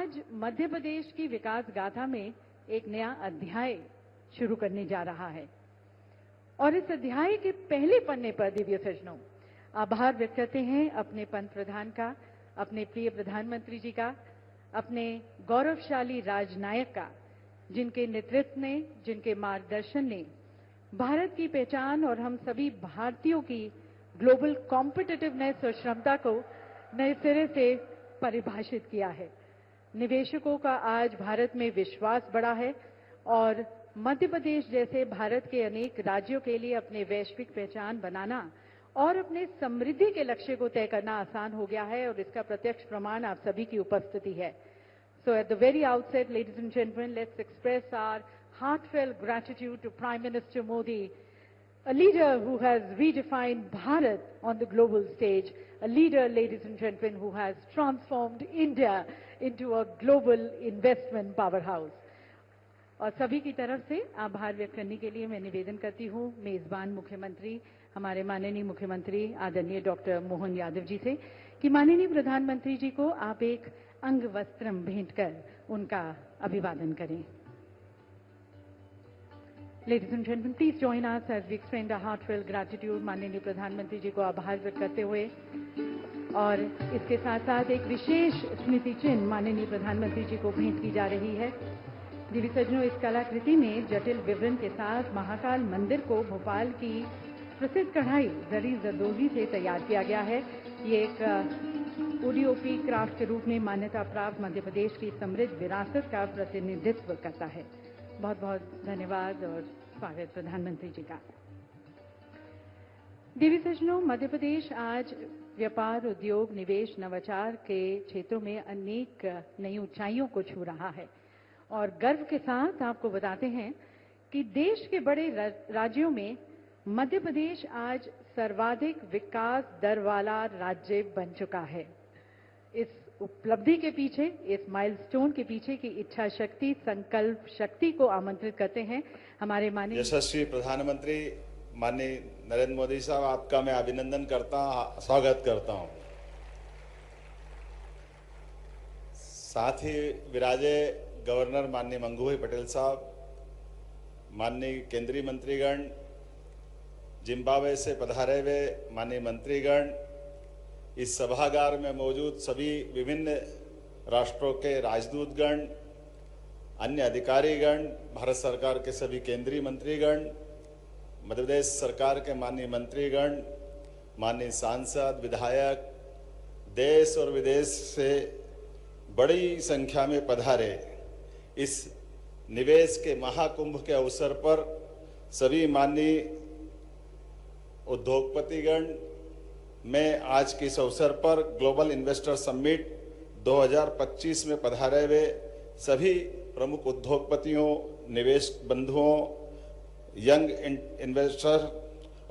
आज मध्य प्रदेश की विकास गाथा में एक नया अध्याय शुरू करने जा रहा है और इस अध्याय के पहले पन्ने पर दिव्य सज्जनों आभार व्यक्त करते हैं अपने पंत प्रधान का, अपने प्रिय प्रधानमंत्री जी का, अपने गौरवशाली राजनायक का, जिनके नेतृत्व ने, जिनके मार्गदर्शन ने भारत की पहचान और हम सभी भारतीयों की ग्लोबल कॉम्पिटिटिवनेस और क्षमता को नए सिरे से परिभाषित किया है। निवेशकों का आज भारत में विश्वास बढ़ा है और मध्य प्रदेश जैसे भारत के अनेक राज्यों के लिए अपने वैश्विक पहचान बनाना और अपने समृद्धि के लक्ष्य को तय करना आसान हो गया है और इसका प्रत्यक्ष प्रमाण आप सभी की उपस्थिति है। So at the very outset, ladies and gentlemen, let's express our heartfelt gratitude to Prime Minister Modi, a leader who has redefined Bharat on the global stage, a leader, ladies and gentlemen, who has transformed India into a global investment powerhouse. और सभी की तरफ से आभार व्यक्त करने के लिए मैं निवेदन करती हूँ मेजबान मुख्यमंत्री, हमारे माननीय मुख्यमंत्री आदरणीय डॉक्टर मोहन यादव जी से कि माननीय प्रधानमंत्री जी को आप एक अंग वस्त्रम भेंट कर उनका अभिवादन करें। Ladies and gentlemen, please join us as we extend our heartfelt gratitude माननीय प्रधानमंत्री जी को आभार व्यक्त करते हुए और इसके साथ साथ एक विशेष स्मृति चिन्ह माननीय प्रधानमंत्री जी को भेंट की जा रही है। दिव्य सज्जनों, इस कलाकृति में जटिल विवरण के साथ महाकाल मंदिर को भोपाल की प्रसिद्ध कढ़ाई जरी जरदोजी से तैयार किया गया है। ये एक ओडीओपी क्राफ्ट के रूप में मान्यता प्राप्त मध्य प्रदेश की समृद्ध विरासत का प्रतिनिधित्व करता है। बहुत बहुत धन्यवाद और स्वागत प्रधानमंत्री जी का। दिव्य सज्जनों, मध्य प्रदेश आज व्यापार, उद्योग, निवेश, नवाचार के क्षेत्रों में अनेक नई ऊंचाइयों को छू रहा है और गर्व के साथ आपको बताते हैं कि देश के बड़े राज्यों में मध्य प्रदेश आज सर्वाधिक विकास दर वाला राज्य बन चुका है। इस उपलब्धि के पीछे, इस माइलस्टोन के पीछे की इच्छा शक्ति, संकल्प शक्ति को आमंत्रित करते हैं हमारे माननीय यशस्वी प्रधानमंत्री माननीय नरेंद्र मोदी साहब, आपका मैं अभिनंदन करता हूं, स्वागत करता हूं। साथ ही विराजे गवर्नर माननीय मंगूभाई पटेल साहब, माननीय केंद्रीय मंत्रीगण, जिम्बाब्वे से पधारे हुए माननीय मंत्रीगण, इस सभागार में मौजूद सभी विभिन्न राष्ट्रों के राजदूतगण, अन्य अधिकारीगण, भारत सरकार के सभी केंद्रीय मंत्रीगण, मध्य प्रदेश सरकार के माननीय मंत्रीगण, माननीय सांसद, विधायक, देश और विदेश से बड़ी संख्या में पधारे इस निवेश के महाकुंभ के अवसर पर सभी माननीय उद्योगपतिगण, मैं आज के इस अवसर पर ग्लोबल इन्वेस्टर समिट 2025 में पधारे हुए सभी प्रमुख उद्योगपतियों, निवेश बंधुओं, यंग इन्वेस्टर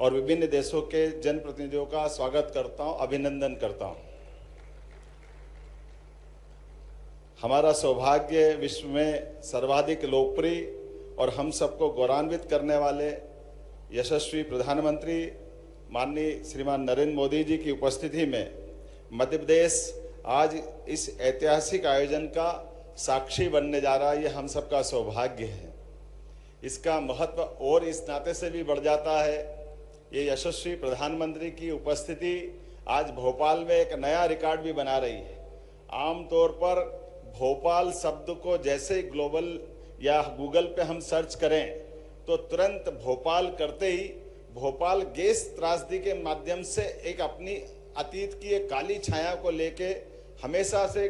और विभिन्न देशों के जनप्रतिनिधियों का स्वागत करता हूं, अभिनंदन करता हूं। हमारा सौभाग्य विश्व में सर्वाधिक लोकप्रिय और हम सबको गौरवान्वित करने वाले यशस्वी प्रधानमंत्री माननीय श्रीमान नरेंद्र मोदी जी की उपस्थिति में मध्य प्रदेश आज इस ऐतिहासिक आयोजन का साक्षी बनने जा रहा है। ये हम सबका सौभाग्य है। इसका महत्व और इस नाते से भी बढ़ जाता है, ये यशस्वी प्रधानमंत्री की उपस्थिति आज भोपाल में एक नया रिकॉर्ड भी बना रही है। आमतौर पर भोपाल शब्द को जैसे ग्लोबल या गूगल पे हम सर्च करें तो तुरंत भोपाल करते ही भोपाल गैस त्रासदी के माध्यम से एक अपनी अतीत की एक काली छाया को लेके हमेशा से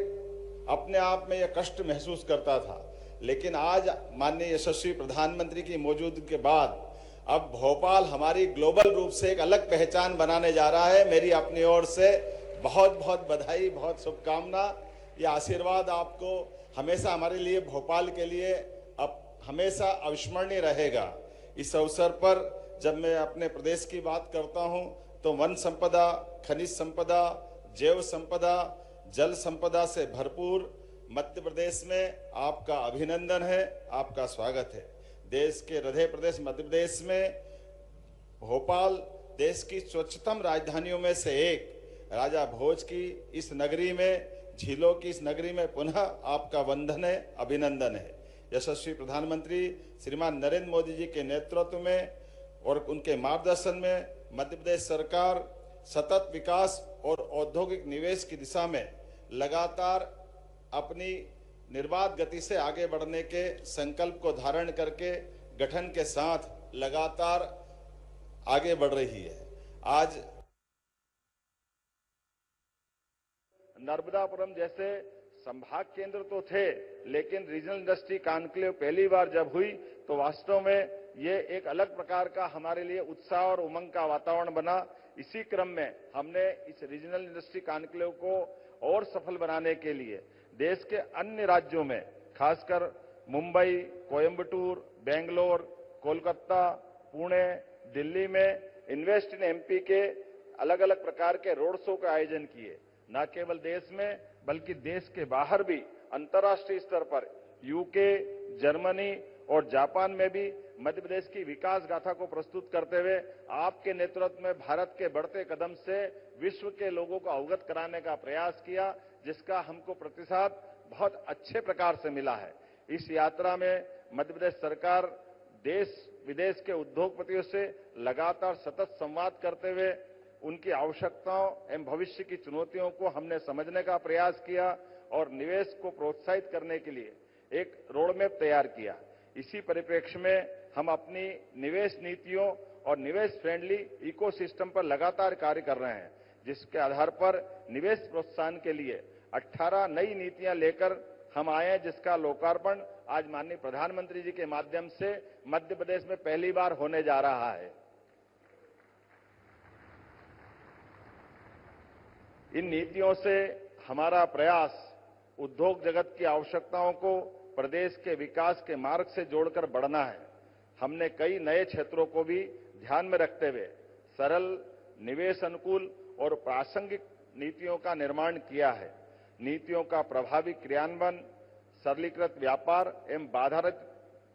अपने आप में यह कष्ट महसूस करता था। लेकिन आज माननीय यशस्वी प्रधानमंत्री की मौजूदगी के बाद अब भोपाल हमारी ग्लोबल रूप से एक अलग पहचान बनाने जा रहा है। मेरी अपनी ओर से बहुत बहुत बधाई, बहुत शुभकामना। यह आशीर्वाद आपको हमेशा हमारे लिए, भोपाल के लिए अब हमेशा अविस्मरणीय रहेगा। इस अवसर पर जब मैं अपने प्रदेश की बात करता हूं तो वन संपदा, खनिज संपदा, जैव संपदा, जल संपदा से भरपूर मध्य प्रदेश में आपका अभिनंदन है, आपका स्वागत है। देश के हृदय प्रदेश मध्य प्रदेश में भोपाल देश की स्वच्छतम राजधानियों में से एक, राजा भोज की इस नगरी में झीलों की इस नगरी में पुनः आपका वंदन है, अभिनंदन है। यशस्वी प्रधानमंत्री श्रीमान नरेंद्र मोदी जी के नेतृत्व में और उनके मार्गदर्शन में मध्य प्रदेश सरकार सतत विकास और औद्योगिक निवेश की दिशा में लगातार अपनी निर्बाध गति से आगे बढ़ने के संकल्प को धारण करके गठन के साथ लगातार आगे बढ़ रही है। आज नर्मदापुरम जैसे संभाग केंद्र तो थे, लेकिन रीजनल इंडस्ट्री कॉन्क्लेव पहली बार जब हुई तो वास्तव में ये एक अलग प्रकार का हमारे लिए उत्साह और उमंग का वातावरण बना। इसी क्रम में हमने इस रीजनल इंडस्ट्री कॉन्क्लेव को और सफल बनाने के लिए देश के अन्य राज्यों में, खासकर मुंबई, कोयंबटूर, बेंगलोर, कोलकाता, पुणे, दिल्ली में इन्वेस्ट इन एमपी के अलग अलग प्रकार के रोड शो का आयोजन किए। न केवल देश में बल्कि देश के बाहर भी अंतर्राष्ट्रीय स्तर पर यूके, जर्मनी और जापान में भी मध्य प्रदेश की विकास गाथा को प्रस्तुत करते हुए आपके नेतृत्व में भारत के बढ़ते कदम से विश्व के लोगों को अवगत कराने का प्रयास किया, जिसका हमको प्रतिसाद बहुत अच्छे प्रकार से मिला है। इस यात्रा में मध्य प्रदेश सरकार देश विदेश के उद्योगपतियों से लगातार सतत संवाद करते हुए उनकी आवश्यकताओं एवं भविष्य की चुनौतियों को हमने समझने का प्रयास किया और निवेश को प्रोत्साहित करने के लिए एक रोडमैप तैयार किया। इसी परिप्रेक्ष्य में हम अपनी निवेश नीतियों और निवेश फ्रेंडली इकोसिस्टम पर लगातार कार्य कर रहे हैं, जिसके आधार पर निवेश प्रोत्साहन के लिए 18 नई नीतियां लेकर हम आए हैं, जिसका लोकार्पण आज माननीय प्रधानमंत्री जी के माध्यम से मध्य प्रदेश में पहली बार होने जा रहा है। इन नीतियों से हमारा प्रयास उद्योग जगत की आवश्यकताओं को प्रदेश के विकास के मार्ग से जोड़कर बढ़ना है। हमने कई नए क्षेत्रों को भी ध्यान में रखते हुए सरल, निवेश अनुकूल और प्रासंगिक नीतियों का निर्माण किया है। नीतियों का प्रभावी क्रियान्वयन, सरलीकृत व्यापार एवं बाधारहित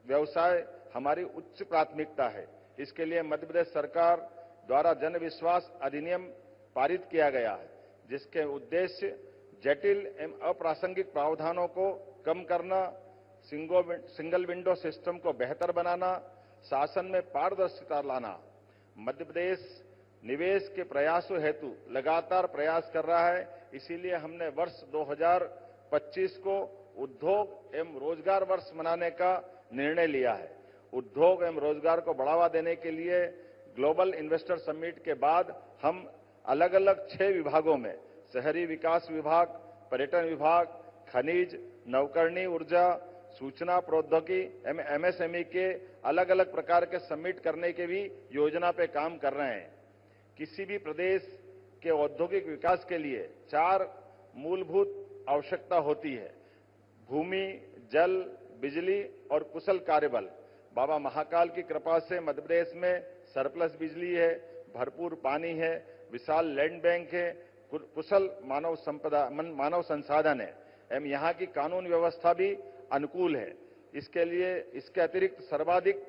व्यवसाय हमारी उच्च प्राथमिकता है। इसके लिए मध्य प्रदेश सरकार द्वारा जन विश्वास अधिनियम पारित किया गया है, जिसके उद्देश्य जटिल एवं अप्रासंगिक प्रावधानों को कम करना, सिंगल विंडो सिस्टम को बेहतर बनाना, शासन में पारदर्शिता लाना। मध्य प्रदेश निवेश के प्रयासों हेतु लगातार प्रयास कर रहा है। इसीलिए हमने वर्ष 2025 को उद्योग एवं रोजगार वर्ष मनाने का निर्णय लिया है। उद्योग एवं रोजगार को बढ़ावा देने के लिए ग्लोबल इन्वेस्टर समिट के बाद हम अलग अलग 6 विभागों में शहरी विकास विभाग, पर्यटन विभाग, खनिज, नवकरणीय ऊर्जा, सूचना प्रौद्योगिकी एवं एमएसएमई के अलग अलग प्रकार के समिट करने के भी योजना पे काम कर रहे हैं। किसी भी प्रदेश के औद्योगिक विकास के लिए 4 मूलभूत आवश्यकता होती है: भूमि, जल, बिजली और कुशल कार्यबल। बाबा महाकाल की कृपा से मध्य प्रदेश में सरप्लस बिजली है, भरपूर पानी है, विशाल लैंड बैंक है, कुशल मानव संसाधन है एवं यहाँ की कानून व्यवस्था भी अनुकूल है। इसके लिए इसके अतिरिक्त सर्वाधिक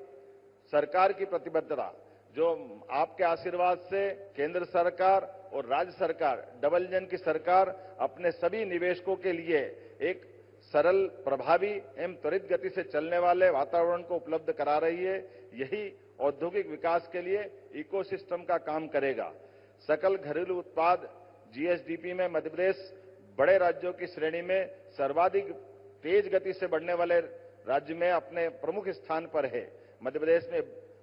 सरकार की प्रतिबद्धता, जो आपके आशीर्वाद से केंद्र सरकार और राज्य सरकार डबल इंजन की सरकार अपने सभी निवेशकों के लिए एक सरल, प्रभावी एवं त्वरित गति से चलने वाले वातावरण को उपलब्ध करा रही है। यही औद्योगिक विकास के लिए इकोसिस्टम का काम करेगा। सकल घरेलू उत्पाद जीएसडीपी में मध्य प्रदेश बड़े राज्यों की श्रेणी में सर्वाधिक तेज गति से बढ़ने वाले राज्य में अपने प्रमुख स्थान पर है। मध्य प्रदेश में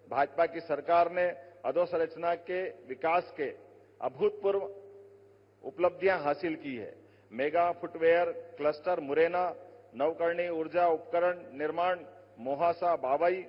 भाजपा की सरकार ने अधोसंरचना के विकास के अभूतपूर्व उपलब्धियां हासिल की है। मेगा फुटवेयर क्लस्टर मुरैना, नवकरणीय ऊर्जा उपकरण निर्माण मोहासा बावई,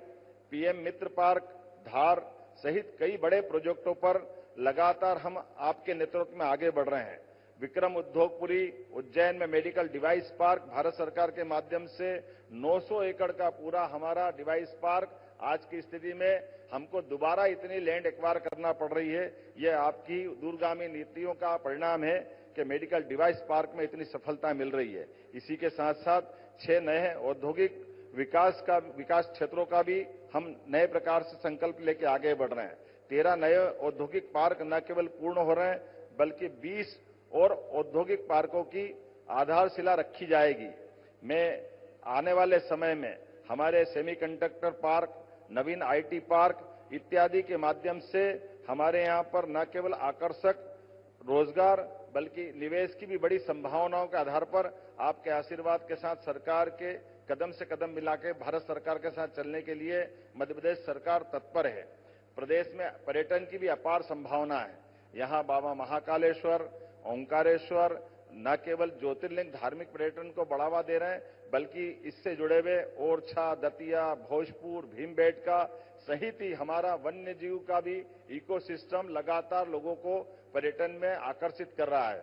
पीएम मित्र पार्क धार सहित कई बड़े प्रोजेक्टों पर लगातार हम आपके नेतृत्व में आगे बढ़ रहे हैं। विक्रम उद्योगपुरी उज्जैन में मेडिकल डिवाइस पार्क भारत सरकार के माध्यम से 900 एकड़ का पूरा हमारा डिवाइस पार्क, आज की स्थिति में हमको दोबारा इतनी लैंड एक्वायर करना पड़ रही है। यह आपकी दूरगामी नीतियों का परिणाम है कि मेडिकल डिवाइस पार्क में इतनी सफलता मिल रही है। इसी के साथ साथ 6 नए औद्योगिक विकास क्षेत्रों का भी हम नए प्रकार से संकल्प लेके आगे बढ़ रहे हैं। 13 नए औद्योगिक पार्क न केवल पूर्ण हो रहे हैं, बल्कि 20 और औद्योगिक पार्कों की आधारशिला रखी जाएगी। मैं आने वाले समय में हमारे semiconductor park, Naveen IT park इत्यादि के माध्यम से हमारे यहाँ पर न केवल आकर्षक रोजगार बल्कि निवेश की भी बड़ी संभावनाओं के आधार पर आपके आशीर्वाद के साथ सरकार के कदम से कदम मिला के भारत सरकार के साथ चलने के लिए मध्य प्रदेश सरकार तत्पर है। प्रदेश में पर्यटन की भी अपार संभावना है। यहाँ बाबा महाकालेश्वर, ओंकारेश्वर न केवल ज्योतिर्लिंग धार्मिक पर्यटन को बढ़ावा दे रहे हैं बल्कि इससे जुड़े हुए ओरछा, दतिया, भोजपुर, भीमबेटका सहित ही हमारा वन्य जीव का भी इकोसिस्टम लगातार लोगों को पर्यटन में आकर्षित कर रहा है।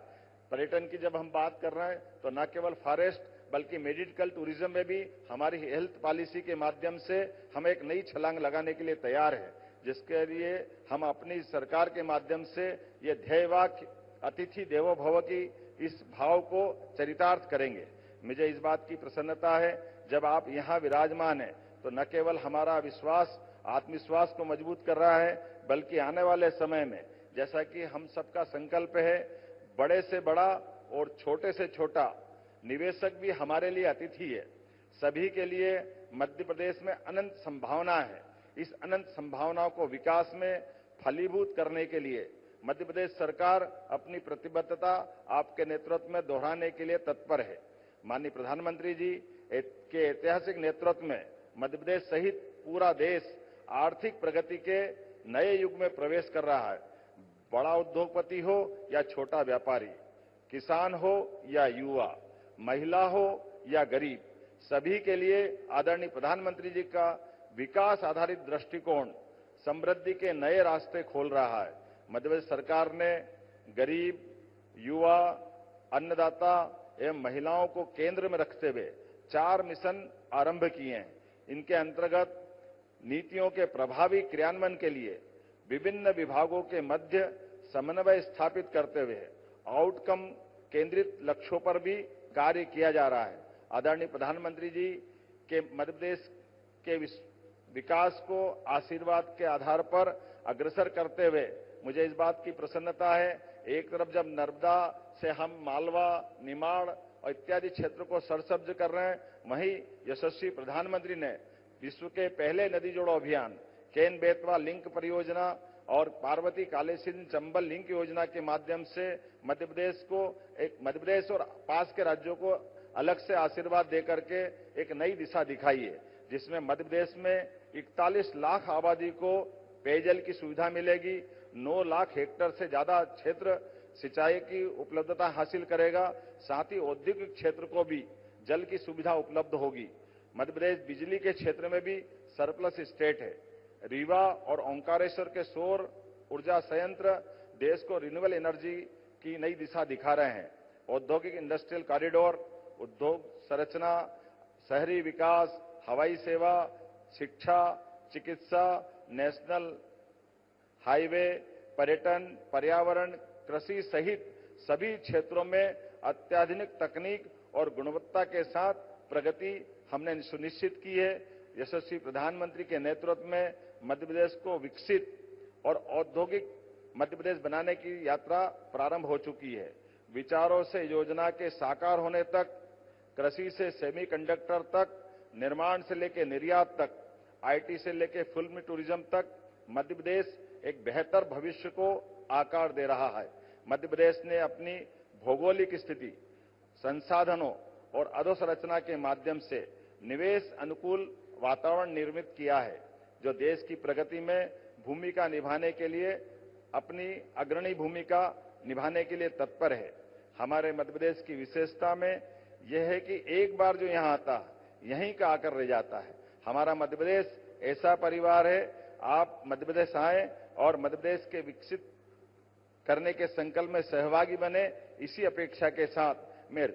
पर्यटन की जब हम बात कर रहे हैं तो न केवल फॉरेस्ट बल्कि मेडिकल टूरिज्म में भी हमारी हेल्थ पॉलिसी के माध्यम से हम एक नई छलांग लगाने के लिए तैयार है, जिसके लिए हम अपनी सरकार के माध्यम से ये ध्येय वाक्य अतिथि देवो भव की इस भाव को चरितार्थ करेंगे। मुझे इस बात की प्रसन्नता है जब आप यहाँ विराजमान हैं तो न केवल हमारा विश्वास, आत्मविश्वास को मजबूत कर रहा है बल्कि आने वाले समय में जैसा कि हम सबका संकल्प है, बड़े से बड़ा और छोटे से छोटा निवेशक भी हमारे लिए अतिथि है। सभी के लिए मध्य प्रदेश में अनंत संभावना है। इस अनंत संभावनाओं को विकास में फलीभूत करने के लिए मध्य प्रदेश सरकार अपनी प्रतिबद्धता आपके नेतृत्व में दोहराने के लिए तत्पर है। माननीय प्रधानमंत्री जी के ऐतिहासिक नेतृत्व में मध्य प्रदेश सहित पूरा देश आर्थिक प्रगति के नए युग में प्रवेश कर रहा है। बड़ा उद्योगपति हो या छोटा व्यापारी, किसान हो या युवा, महिला हो या गरीब, सभी के लिए आदरणीय प्रधानमंत्री जी का विकास आधारित दृष्टिकोण समृद्धि के नए रास्ते खोल रहा है। मध्य प्रदेश सरकार ने गरीब, युवा, अन्नदाता एवं महिलाओं को केंद्र में रखते हुए 4 मिशन आरंभ किए हैं। इनके अंतर्गत नीतियों के प्रभावी क्रियान्वयन के लिए विभिन्न विभागों के मध्य समन्वय स्थापित करते हुए आउटकम केंद्रित लक्ष्यों पर भी कार्य किया जा रहा है। आदरणीय प्रधानमंत्री जी के मध्य प्रदेश के विकास को आशीर्वाद के आधार पर अग्रसर करते हुए मुझे इस बात की प्रसन्नता है, एक तरफ जब नर्मदा से हम मालवा, निमाड़ और इत्यादि क्षेत्र को सरसब्ज कर रहे हैं, वहीं यशस्वी प्रधानमंत्री ने विश्व के पहले नदी जोड़ो अभियान केन बेतवा लिंक परियोजना और पार्वती कालेसिन चंबल लिंक योजना के माध्यम से मध्य प्रदेश और पास के राज्यों को अलग से आशीर्वाद देकर के एक नई दिशा दिखाई है, जिसमें मध्य प्रदेश में 41 लाख आबादी को पेयजल की सुविधा मिलेगी। 9 लाख हेक्टेयर से ज्यादा क्षेत्र सिंचाई की उपलब्धता हासिल करेगा। साथ ही औद्योगिक क्षेत्र को भी जल की सुविधा उपलब्ध होगी। मध्य प्रदेश बिजली के क्षेत्र में भी सरप्लस स्टेट है। रीवा और ओंकारेश्वर के सौर ऊर्जा संयंत्र देश को रिन्यूएबल एनर्जी की नई दिशा दिखा रहे हैं। औद्योगिक इंडस्ट्रियल कॉरिडोर, उद्योग संरचना, शहरी विकास, हवाई सेवा, शिक्षा, चिकित्सा, नेशनल हाईवे, पर्यटन, पर्यावरण, कृषि सहित सभी क्षेत्रों में अत्याधुनिक तकनीक और गुणवत्ता के साथ प्रगति हमने सुनिश्चित की है। यशस्वी प्रधानमंत्री के नेतृत्व में मध्य प्रदेश को विकसित और औद्योगिक मध्य प्रदेश बनाने की यात्रा प्रारंभ हो चुकी है। विचारों से योजना के साकार होने तक, कृषि से सेमीकंडक्टर तक, निर्माण से लेकर निर्यात तक, आईटी से लेकर फिल्म टूरिज्म तक मध्य प्रदेश एक बेहतर भविष्य को आकार दे रहा है। मध्य प्रदेश ने अपनी भौगोलिक स्थिति, संसाधनों और अधोसंरचना के माध्यम से निवेश अनुकूल वातावरण निर्मित किया है, जो देश की प्रगति में भूमिका निभाने के लिए अपनी अग्रणी भूमिका निभाने के लिए तत्पर है। हमारे मध्य प्रदेश की विशेषता में यह है कि एक बार जो यहाँ आता है यहीं का आकर रह जाता है। हमारा मध्य प्रदेश ऐसा परिवार है, आप मध्य प्रदेश आए और मध्य प्रदेश के विकसित करने के संकल्प में सहभागी बने, इसी अपेक्षा के साथ मैं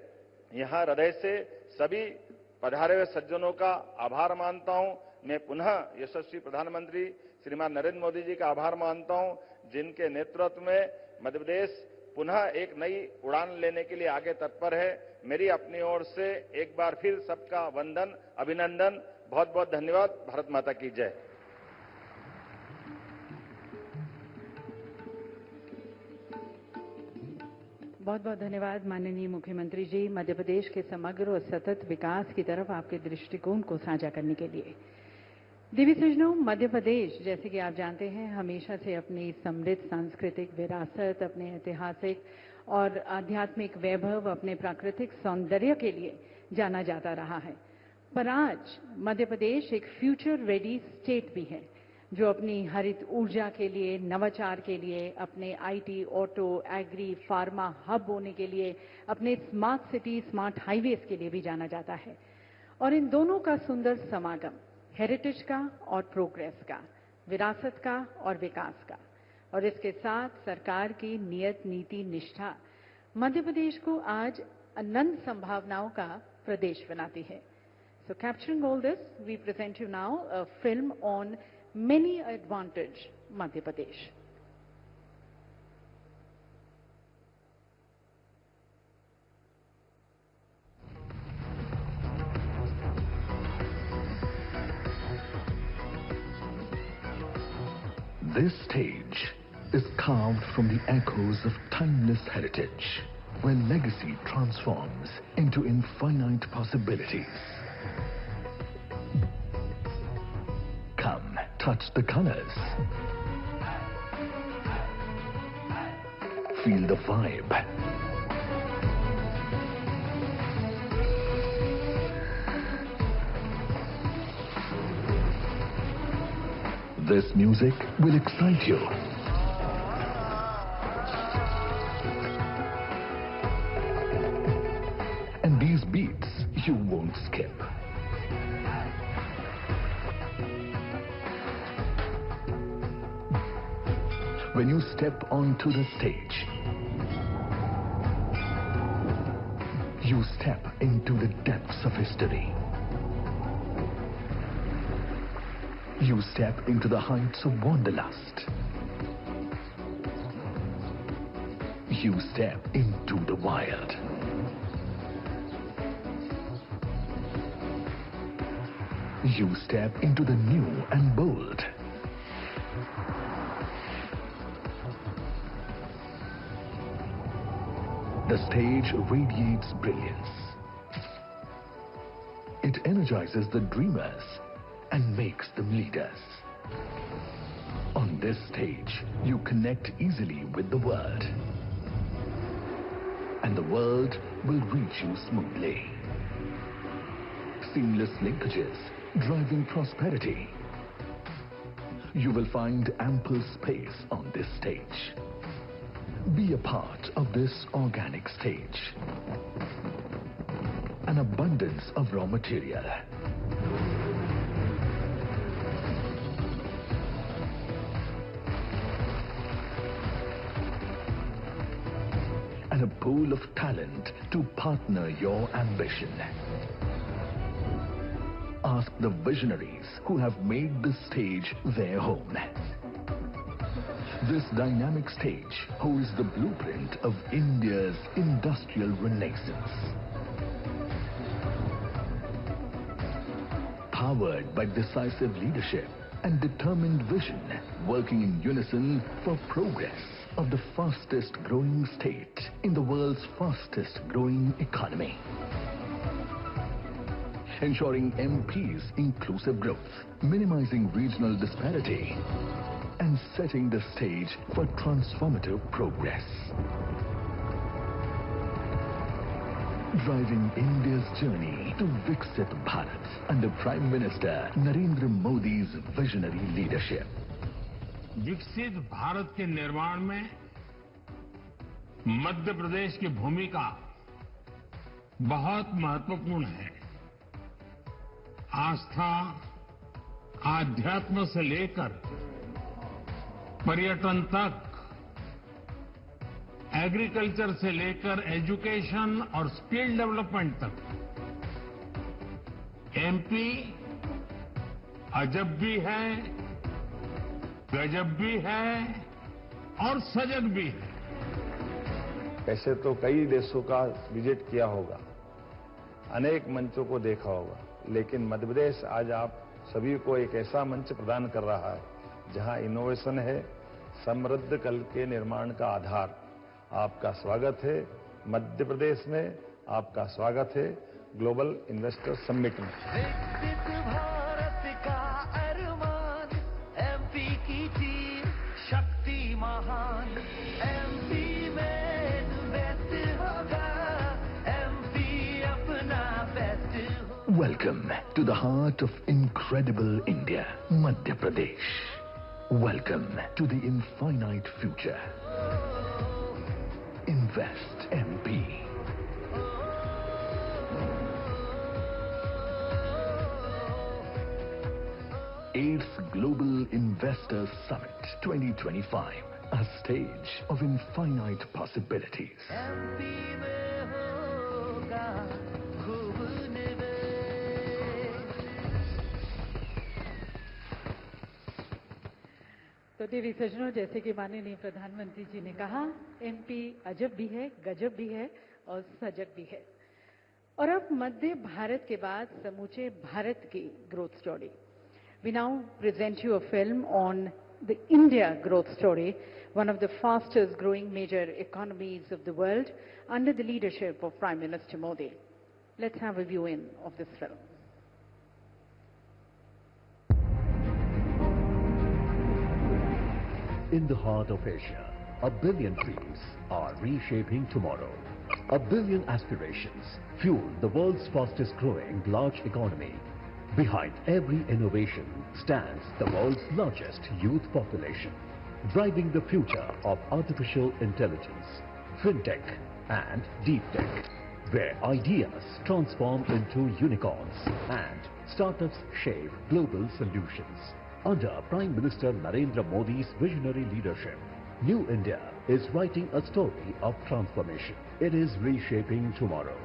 यहाँ हृदय से सभी पधारे हुए सज्जनों का आभार मानता हूँ। मैं पुनः यशस्वी प्रधानमंत्री श्रीमान नरेंद्र मोदी जी का आभार मानता हूँ, जिनके नेतृत्व में मध्य प्रदेश पुनः एक नई उड़ान लेने के लिए आगे तत्पर है। मेरी अपनी ओर से एक बार फिर सबका वंदन, अभिनंदन, बहुत बहुत धन्यवाद। भारत माता की जय। बहुत बहुत धन्यवाद माननीय मुख्यमंत्री जी, मध्य प्रदेश के समग्र और सतत विकास की तरफ आपके दृष्टिकोण को साझा करने के लिए। दिव्य सज्जनों, मध्य प्रदेश जैसे कि आप जानते हैं हमेशा से अपनी समृद्ध सांस्कृतिक विरासत, अपने ऐतिहासिक और आध्यात्मिक वैभव, अपने प्राकृतिक सौंदर्य के लिए जाना जाता रहा है। पर आज मध्य प्रदेश एक फ्यूचर रेडी स्टेट भी है, जो अपनी हरित ऊर्जा के लिए, नवाचार के लिए, अपने IT, auto, agri, pharma hub होने के लिए, अपने स्मार्ट सिटी, स्मार्ट हाईवेज के लिए भी जाना जाता है। और इन दोनों का सुंदर समागम, हेरिटेज का और प्रोग्रेस का, विरासत का और विकास का, और इसके साथ सरकार की नियत नीति निष्ठा मध्य प्रदेश को आज अनंत संभावनाओं का प्रदेश बनाती है। So capturing all this, we present you now a film on many advantage Madhya Pradesh. This stage is carved from the echoes of timeless heritage, where legacy transforms into infinite possibilities. Come, touch the colors. Feel the vibe. This music will excite you. And these beats you won't skip. When you step onto the stage, you step into the depths of history. You step into the heights of wanderlust. You step into the wild. You step into the new and bold. The stage radiates brilliance. It energizes the dreamers and makes them leaders. On this stage, you connect easily with the world. And the world will reach you smoothly. Seamless linkages, driving prosperity. You will find ample space on this stage. Be a part of this organic stage. An abundance of raw material. And a pool of talent to partner your ambition. Ask the visionaries who have made this stage their home. This dynamic stage holds the blueprint of India's industrial renaissance. Powered by decisive leadership and determined vision, working in unison for progress of the fastest growing state in the world's fastest growing economy. Ensuring MP's inclusive growth, minimizing regional disparity, and setting the stage for transformative progress. Driving India's journey to Viksit Bharat under Prime Minister Narendra Modi's visionary leadership. विकसित भारत के निर्माण में मध्य प्रदेश की भूमिका बहुत महत्वपूर्ण है। आस्था, आध्यात्म से लेकर पर्यटन तक, एग्रीकल्चर से लेकर एजुकेशन और स्किल डेवलपमेंट तक, एमपी अजब भी है, गजब भी है और सजग भी है। ऐसे तो कई देशों का विजिट किया होगा, अनेक मंचों को देखा होगा, लेकिन मध्य प्रदेश आज आप सभी को एक ऐसा मंच प्रदान कर रहा है जहां इनोवेशन है, समृद्ध कल के निर्माण का आधार, आपका स्वागत है मध्य प्रदेश में, आपका स्वागत है ग्लोबल इन्वेस्टर समिट में। विकसित भारत का अरमान, एमपी की टीम शक्ति महान, एमपी में इन्वेस्ट होगा, एमपी अपना बेस्ट होगा। Welcome to the heart of incredible India, Madhya Pradesh. Welcome to the infinite future. Invest MP. 8th Global Investors Summit 2025, a stage of infinite possibilities. MP में होगा खूब निवेश। तो देवी सज्जनों, जैसे कि माननीय प्रधानमंत्री जी ने कहा, एमपी अजब भी है, गजब भी है और सजग भी है। और अब मध्य भारत के बाद समूचे भारत की growth story. We now present you a film on the India growth story, one of the fastest growing major economies of the world, under the leadership of Prime Minister Modi. Let's have a view in of this film. In the heart of Asia, a billion dreams are reshaping tomorrow. A billion aspirations fuel the world's fastest growing large economy. Behind every innovation stands the world's largest youth population, driving the future of artificial intelligence, fintech and deep tech, where ideas transform into unicorns and startups shape global solutions. Under Prime Minister Narendra Modi's visionary leadership, New India is writing a story of transformation. It is reshaping tomorrow.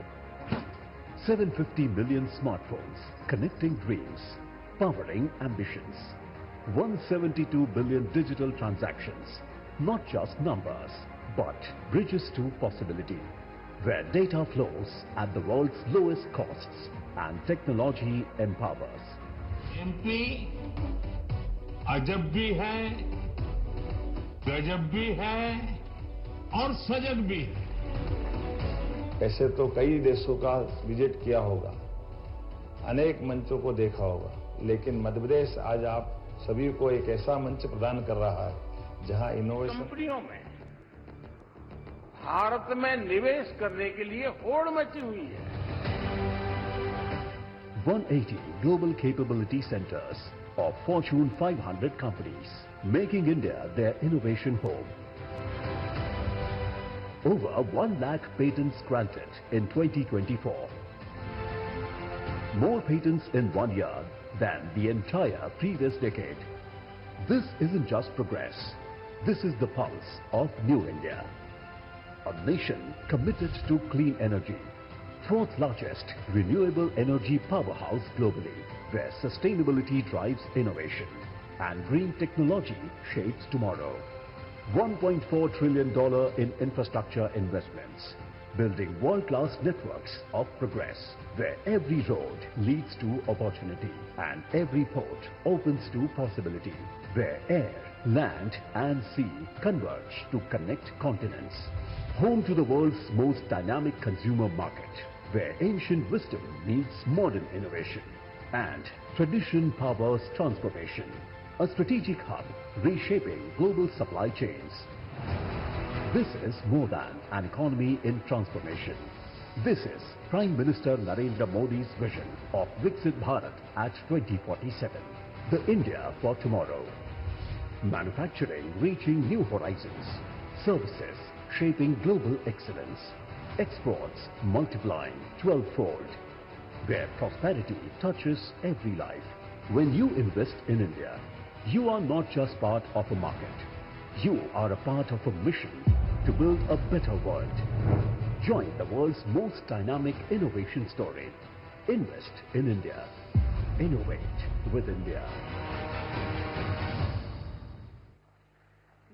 750 million smartphones connecting dreams, powering ambitions. 172 billion digital transactions, not just numbers, but bridges to possibility, where data flows at the world's lowest costs and technology empowers. MP अजब भी है, गजब भी है और सजग भी है। ऐसे तो कई देशों का विजिट किया होगा, अनेक मंचों को देखा होगा, लेकिन मध्य प्रदेश आज आप सभी को एक ऐसा मंच प्रदान कर रहा है जहां इनोवेशन कंपनियों में भारत में निवेश करने के लिए होड़ मची हुई है। 180 global capability centers of Fortune 500 companies, making India their innovation home. Over 1 lakh patents granted in 2024. More patents in 1 year than the entire previous decade. This isn't just progress. This is the pulse of New India. A nation committed to clean energy. 4th largest renewable energy powerhouse globally, where sustainability drives innovation and green technology shapes tomorrow. $1.4 trillion in infrastructure investments, building world-class networks of progress, where every road leads to opportunity and every port opens to possibility, where air, land and sea converge to connect continents. Home to the world's most dynamic consumer market, where ancient wisdom meets modern innovation and tradition powers transformation. A strategic hub reshaping global supply chains. This is more than an economy in transformation. This is Prime Minister Narendra Modi's vision of Viksit Bharat at 2047. The India for tomorrow. Manufacturing reaching new horizons. Services shaping global excellence. Exports multiplying 12-fold. Where prosperity touches every life. When you invest in India, you are not just part of a market. You are a part of a mission to build a better world. Join the world's most dynamic innovation story. Invest in India. Innovate with India.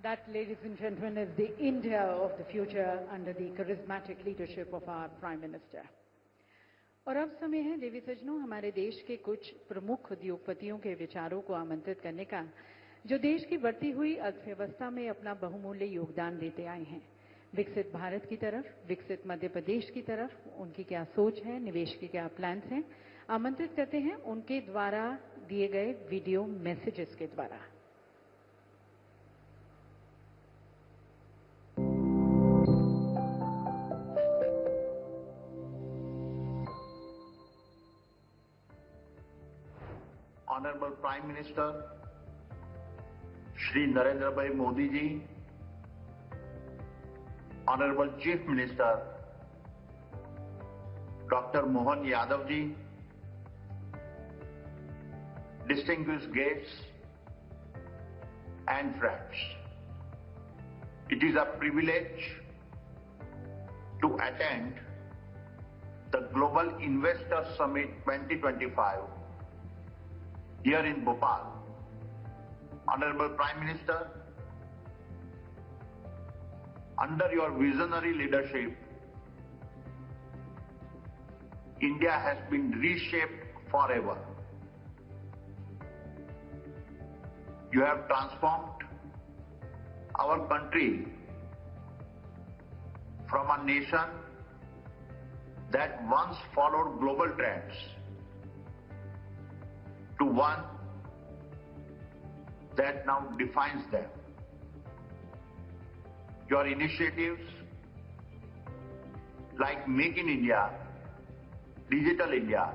That, ladies and gentlemen, is the India of the future under the charismatic leadership of our Prime Minister. और अब समय है देवी सज्जनों हमारे देश के कुछ प्रमुख उद्योगपतियों के विचारों को आमंत्रित करने का, जो देश की बढ़ती हुई अर्थव्यवस्था में अपना बहुमूल्य योगदान देते आए हैं। विकसित भारत की तरफ, विकसित मध्य प्रदेश की तरफ उनकी क्या सोच है, निवेश के क्या प्लान्स हैं, आमंत्रित करते हैं उनके द्वारा दिए गए वीडियो मैसेजेस के द्वारा। Honorable Prime Minister Shri Narendra Bhai Modi ji, Honorable Chief Minister Dr. Mohan Yadav ji, distinguished guests and friends, it is a privilege to attend the Global Investor Summit 2025 here in Bhopal. Honorable Prime Minister, under your visionary leadership, India has been reshaped forever. You have transformed our country from a nation that once followed global trends to one that now defines them. Your initiatives like Make in India, Digital India,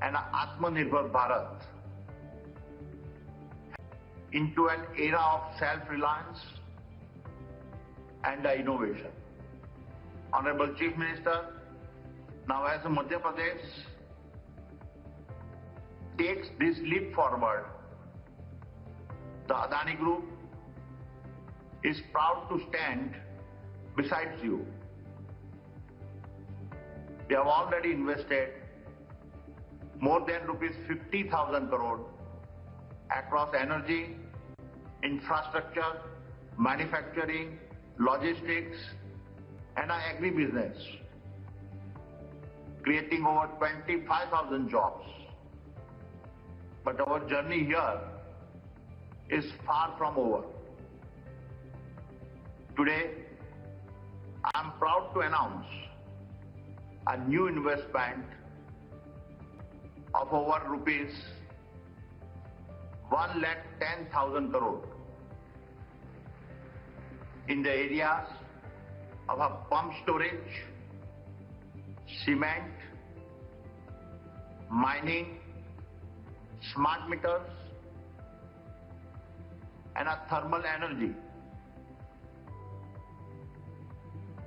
and Atmanirbhar Bharat into an era of self-reliance and innovation. Honorable Chief Minister, now as Madhya Pradesh takes this leap forward, the Adani Group is proud to stand beside you. We have already invested more than rupees 50,000 crore across energy, infrastructure, manufacturing, logistics, and agribusiness, creating over 25,000 jobs. But our journey here is far from over. Today, I am proud to announce a new investment of over rupees 1,10,000 crore in the areas of a pump storage, cement, mining, smart meters, and a thermal energy.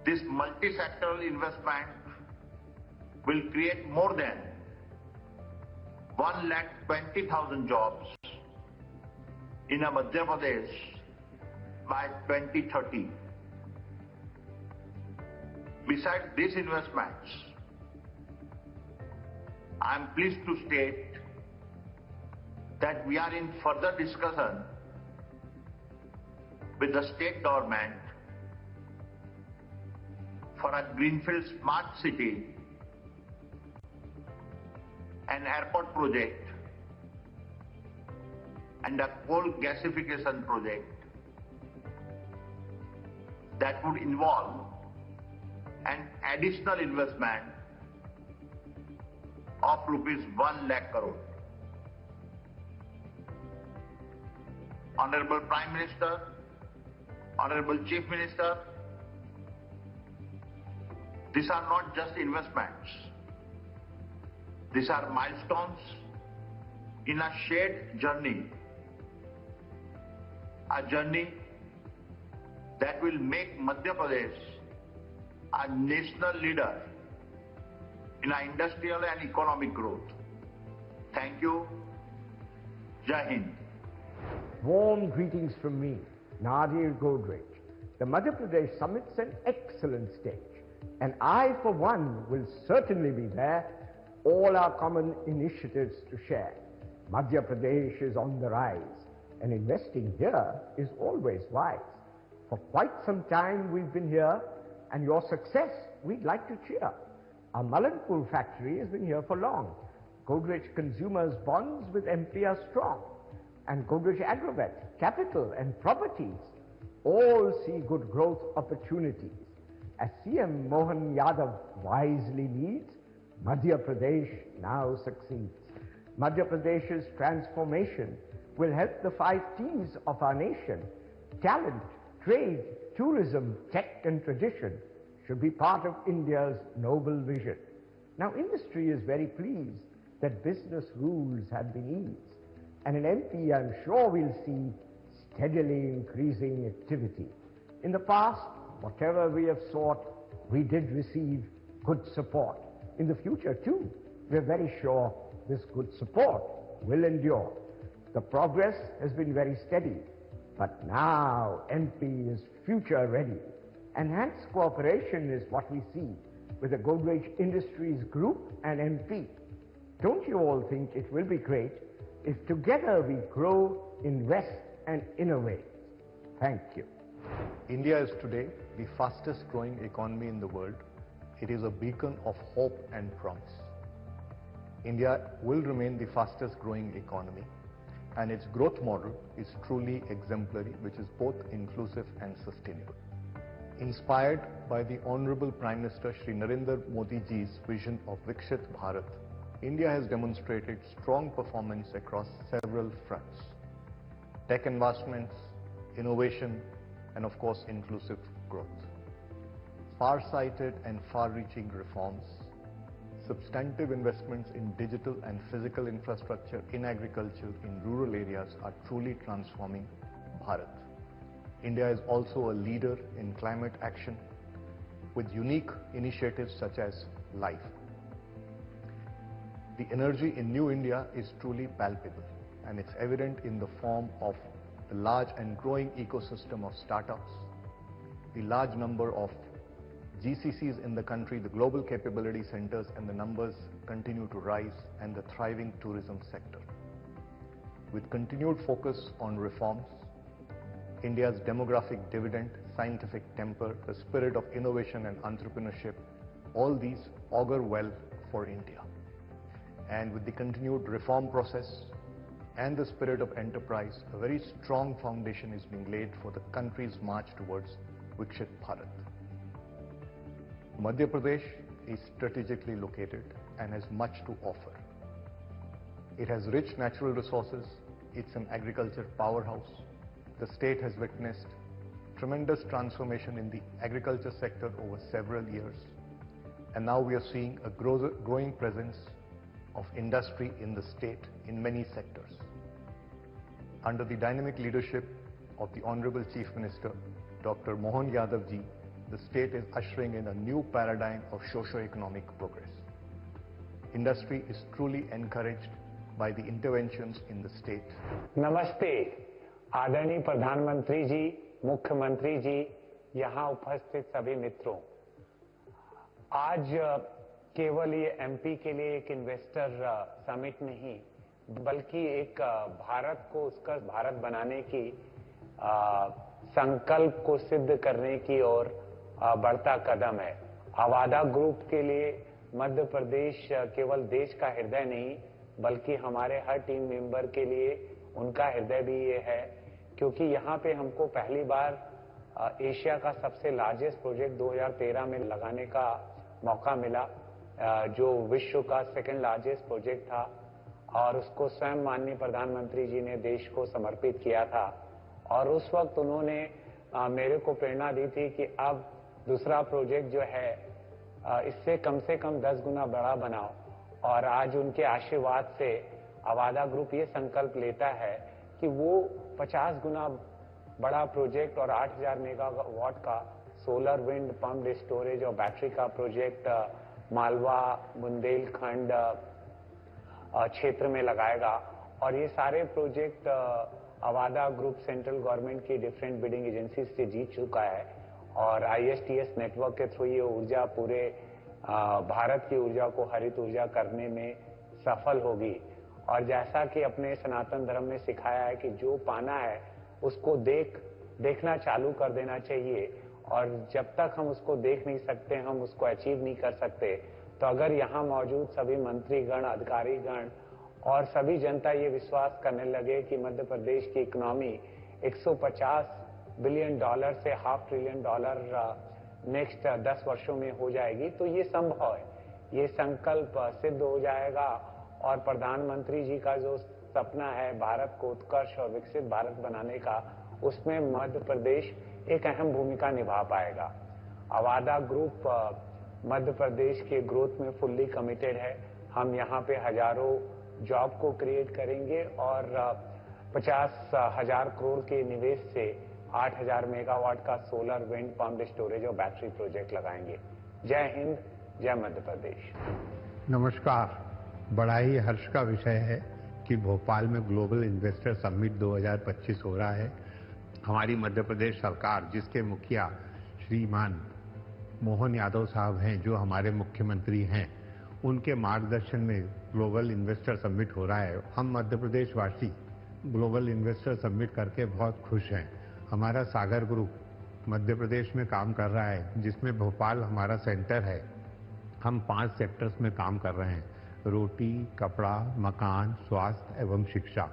This multi-sectoral investment will create more than 1,20,000 jobs in Madhya Pradesh by 2030. Besides these investments, I am pleased to state that we are in further discussion with the state government for a greenfield smart city and airport project and a coal gasification project that would involve an additional investment of rupees 1 lakh crore. Honorable Prime Minister, Honorable Chief Minister, these are not just investments. These are milestones in a shared journey. A journey that will make Madhya Pradesh a national leader in our industrial and economic growth. Thank you. Jai Hind. Warm greetings from me, Nadir Godrej. The Madhya Pradesh Summit's an excellent stage, and I, for one, will certainly be there, all our common initiatives to share. Madhya Pradesh is on the rise, and investing here is always wise. For quite some time we've been here, and your success we'd like to cheer. Our Malanpur factory has been here for long. Godrej Consumers bonds with MP are strong. And Godrej Agrovet, capital and properties, all see good growth opportunities. As CM Mohan Yadav wisely leads, Madhya Pradesh now succeeds. Madhya Pradesh's transformation will help the 5 T's of our nation. Talent, trade, tourism, tech and tradition should be part of India's noble vision. Now, industry is very pleased that business rules have been eased. And in MP, I'm sure we'll see steadily increasing activity. In the past, whatever we have sought, we did receive good support. In the future, too, we're very sure this good support will endure. The progress has been very steady, but now MP is future ready. Enhanced cooperation is what we see with the Godrej Industries Group and MP. Don't you all think it will be great if together we grow, invest and innovate? Thank you. India is today the fastest growing economy in the world. It is a beacon of hope and promise. India will remain the fastest growing economy, and its growth model is truly exemplary, which is both inclusive and sustainable. Inspired by the Honorable Prime Minister Shri Narendra Modi ji's vision of Viksit Bharat, India has demonstrated strong performance across several fronts: tech investments, innovation, and of course inclusive growth. Far-sighted and far-reaching reforms, substantive investments in digital and physical infrastructure in agriculture in rural areas are truly transforming Bharat. India is also a leader in climate action with unique initiatives such as LIFE. The energy in New India is truly palpable, and it's evident in the form of the large and growing ecosystem of startups, the large number of GCCs in the country, the global capability centers, and the numbers continue to rise, and the thriving tourism sector. With continued focus on reforms, India's demographic dividend, scientific temper, the spirit of innovation and entrepreneurship, all these augur well for India. And with the continued reform process and the spirit of enterprise, a very strong foundation is being laid for the country's march towards Viksit Bharat. Madhya Pradesh is strategically located and has much to offer. It has rich natural resources, it's an agriculture powerhouse. The state has witnessed tremendous transformation in the agriculture sector over several years, and now we are seeing a growing presence of industry in the state in many sectors. Under the dynamic leadership of the Honorable Chief Minister, Dr. Mohan Yadav ji, the state is ushering in a new paradigm of socio-economic progress. Industry is truly encouraged by the interventions in the state. नमस्ते, आदरणीय प्रधानमंत्री जी, मुख्यमंत्री जी, यहाँ उपस्थित सभी मित्रों। आज केवल ये एमपी के लिए एक इन्वेस्टर समिट नहीं, बल्कि एक भारत को उसका भारत बनाने की संकल्प को सिद्ध करने की ओर बढ़ता कदम है। अवादा ग्रुप के लिए मध्य प्रदेश केवल देश का हृदय नहीं, बल्कि हमारे हर टीम मेंबर के लिए उनका हृदय भी ये है, क्योंकि यहाँ पे हमको पहली बार एशिया का सबसे लार्जेस्ट प्रोजेक्ट 2013 में लगाने का मौका मिला, जो विश्व का सेकंड लार्जेस्ट प्रोजेक्ट था, और उसको स्वयं माननीय प्रधानमंत्री जी ने देश को समर्पित किया था। और उस वक्त उन्होंने मेरे को प्रेरणा दी थी कि अब दूसरा प्रोजेक्ट जो है इससे कम से कम 10 गुना बड़ा बनाओ। और आज उनके आशीर्वाद से अवादा ग्रुप ये संकल्प लेता है कि वो 50 गुना बड़ा प्रोजेक्ट और 8000 मेगावाट का सोलर विंड पंप्ड स्टोरेज और बैटरी का प्रोजेक्ट मालवा बुंदेलखंड क्षेत्र में लगाएगा। और ये सारे project Avaada group central government की डिफरेंट बिडिंग एजेंसी से जीत चुका है, और ISTS नेटवर्क के थ्रू ये ऊर्जा पूरे भारत की ऊर्जा को हरित ऊर्जा करने में सफल होगी। और जैसा कि अपने सनातन धर्म में सिखाया है कि जो पाना है उसको देखना चालू कर देना चाहिए, और जब तक हम उसको देख नहीं सकते, हम उसको अचीव नहीं कर सकते। तो अगर यहाँ मौजूद सभी मंत्रीगण, अधिकारीगण और सभी जनता ये विश्वास करने लगे कि मध्य प्रदेश की इकोनॉमी 150 बिलियन डॉलर से $500 बिलियन नेक्स्ट 10 वर्षों में हो जाएगी, तो ये संभव है, ये संकल्प सिद्ध हो जाएगा। और प्रधानमंत्री जी का जो सपना है भारत को उत्कर्ष और विकसित भारत बनाने का, उसमें मध्य प्रदेश एक अहम भूमिका निभा पाएगा। अवादा ग्रुप मध्य प्रदेश के ग्रोथ में फुल्ली कमिटेड है। हम यहाँ पे हजारों जॉब को क्रिएट करेंगे और 50,000 करोड़ के निवेश से 8,000 मेगावाट का सोलर, विंड, पम्प स्टोरेज और बैटरी प्रोजेक्ट लगाएंगे। जय हिंद, जय मध्य प्रदेश। नमस्कार। बड़ा ही हर्ष का विषय है कि भोपाल में ग्लोबल इन्वेस्टर समिट 2025 हो रहा है। हमारी मध्य प्रदेश सरकार, जिसके मुखिया श्रीमान मोहन यादव साहब हैं, जो हमारे मुख्यमंत्री हैं, उनके मार्गदर्शन में ग्लोबल इन्वेस्टर समिट हो रहा है। हम मध्य प्रदेश वासी ग्लोबल इन्वेस्टर समिट करके बहुत खुश हैं। हमारा सागर ग्रुप मध्य प्रदेश में काम कर रहा है, जिसमें भोपाल हमारा सेंटर है। हम 5 सेक्टर्स में काम कर रहे हैं: रोटी, कपड़ा, मकान, स्वास्थ्य एवं शिक्षा,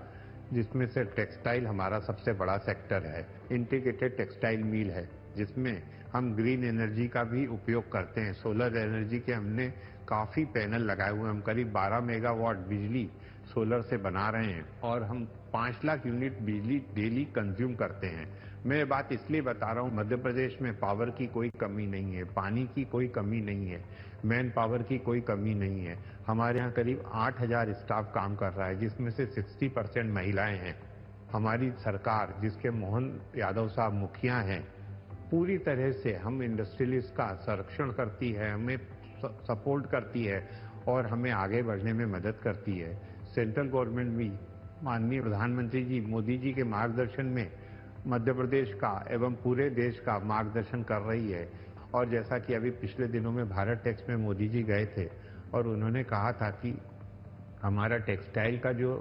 जिसमें से टेक्सटाइल हमारा सबसे बड़ा सेक्टर है। इंटीग्रेटेड टेक्सटाइल मिल है, जिसमें हम ग्रीन एनर्जी का भी उपयोग करते हैं। सोलर एनर्जी के हमने काफ़ी पैनल लगाए हुए हैं। हम करीब 12 मेगावाट बिजली सोलर से बना रहे हैं और हम 5 लाख यूनिट बिजली डेली कंज्यूम करते हैं। मैं ये बात इसलिए बता रहा हूँ, मध्य प्रदेश में पावर की कोई कमी नहीं है, पानी की कोई कमी नहीं है, मैन पावर की कोई कमी नहीं है। हमारे यहाँ करीब 8,000 स्टाफ काम कर रहा है, जिसमें से 60% महिलाएं हैं। हमारी सरकार, जिसके मोहन यादव साहब मुखिया हैं, पूरी तरह से हम इंडस्ट्रियलिस्ट का संरक्षण करती है, हमें सपोर्ट करती है और हमें आगे बढ़ने में मदद करती है। सेंट्रल गवर्नमेंट भी माननीय प्रधानमंत्री जी मोदी जी के मार्गदर्शन में मध्य प्रदेश का एवं पूरे देश का मार्गदर्शन कर रही है। और जैसा कि अभी पिछले दिनों में भारत टेक्स में मोदी जी गए थे और उन्होंने कहा था कि हमारा टेक्सटाइल का जो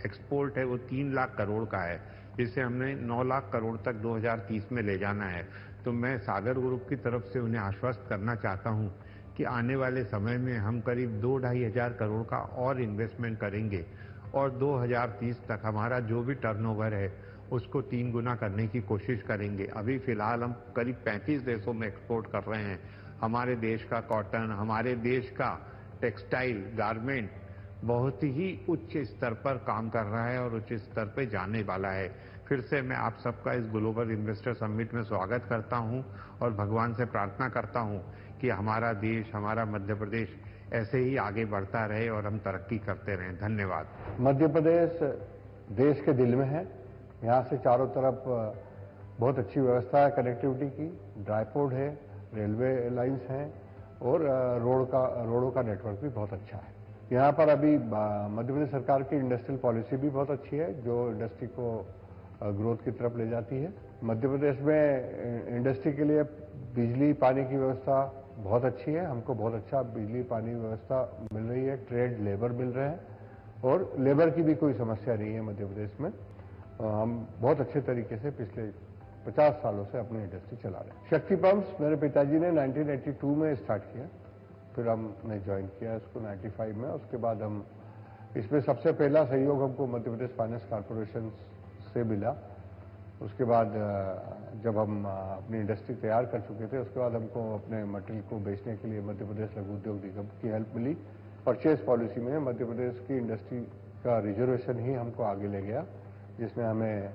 एक्सपोर्ट है वो 3 लाख करोड़ का है, जिसे हमने 9 लाख करोड़ तक 2030 में ले जाना है। तो मैं सागर ग्रुप की तरफ से उन्हें आश्वस्त करना चाहता हूं कि आने वाले समय में हम करीब 2-2.5 हजार करोड़ का और इन्वेस्टमेंट करेंगे और 2030 तक हमारा जो भी टर्नओवर है उसको 3 गुना करने की कोशिश करेंगे। अभी फिलहाल हम करीब 35 देशों में एक्सपोर्ट कर रहे हैं। हमारे देश का कॉटन, हमारे देश का टेक्सटाइल, गारमेंट बहुत ही उच्च स्तर पर काम कर रहा है और उच्च स्तर पर जाने वाला है। फिर से मैं आप सबका इस ग्लोबल इन्वेस्टर समिट में स्वागत करता हूं और भगवान से प्रार्थना करता हूं कि हमारा देश, हमारा मध्य प्रदेश ऐसे ही आगे बढ़ता रहे और हम तरक्की करते रहें। धन्यवाद। मध्य प्रदेश देश के दिल में है। यहाँ से चारों तरफ बहुत अच्छी व्यवस्था है कनेक्टिविटी की, ड्राईपोर्ट है, रेलवे लाइंस हैं और रोडों का नेटवर्क भी बहुत अच्छा है। यहाँ पर अभी मध्य प्रदेश सरकार की इंडस्ट्रियल पॉलिसी भी बहुत अच्छी है, जो इंडस्ट्री को ग्रोथ की तरफ ले जाती है। मध्य प्रदेश में इंडस्ट्री के लिए बिजली पानी की व्यवस्था बहुत अच्छी है। हमको बहुत अच्छा बिजली पानी व्यवस्था मिल रही है, ट्रेड लेबर मिल रहे हैं और लेबर की भी कोई समस्या नहीं है मध्य प्रदेश में। हम बहुत अच्छे तरीके से पिछले 50 सालों से अपनी इंडस्ट्री चला रहे हैं। शक्ति पंप्स मेरे पिताजी ने 1982 में स्टार्ट किया, फिर हमने ज्वाइन किया इसको 95 में। उसके बाद हम इसमें सबसे पहला सहयोग हमको मध्य प्रदेश फाइनेंस कॉर्पोरेशन से मिला। उसके बाद जब हम अपनी इंडस्ट्री तैयार कर चुके थे, उसके बाद हमको अपने मटेरियल को बेचने के लिए मध्य प्रदेश लघु उद्योग निगम की हेल्प मिली। परचेज पॉलिसी में मध्य प्रदेश की इंडस्ट्री का रिजर्वेशन ही हमको आगे ले गया, जिसने हमें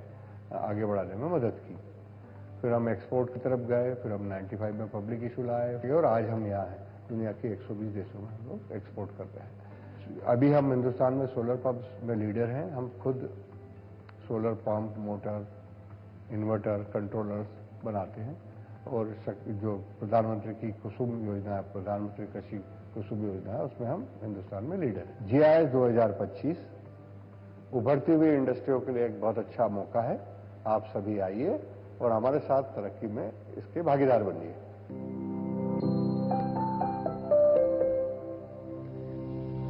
आगे बढ़ाने में मदद की। फिर हम एक्सपोर्ट की तरफ गए, फिर हम 95 में पब्लिक इशू लाए और आज हम यहाँ हैं। दुनिया के 120 देशों में हम लोग एक्सपोर्ट कर रहे हैं। अभी हम हिंदुस्तान में सोलर पंप्स में लीडर हैं। हम खुद solar pump, motor, inverter, controllers बनाते हैं और जो प्रधानमंत्री की कुसुम योजना है, प्रधानमंत्री कृषि कुसुम योजना है, उसमें हम हिंदुस्तान में लीडर हैं। GIS 2025 उभरती हुई इंडस्ट्रियों के लिए एक बहुत अच्छा मौका है। आप सभी आइए और हमारे साथ तरक्की में इसके भागीदार बनिए।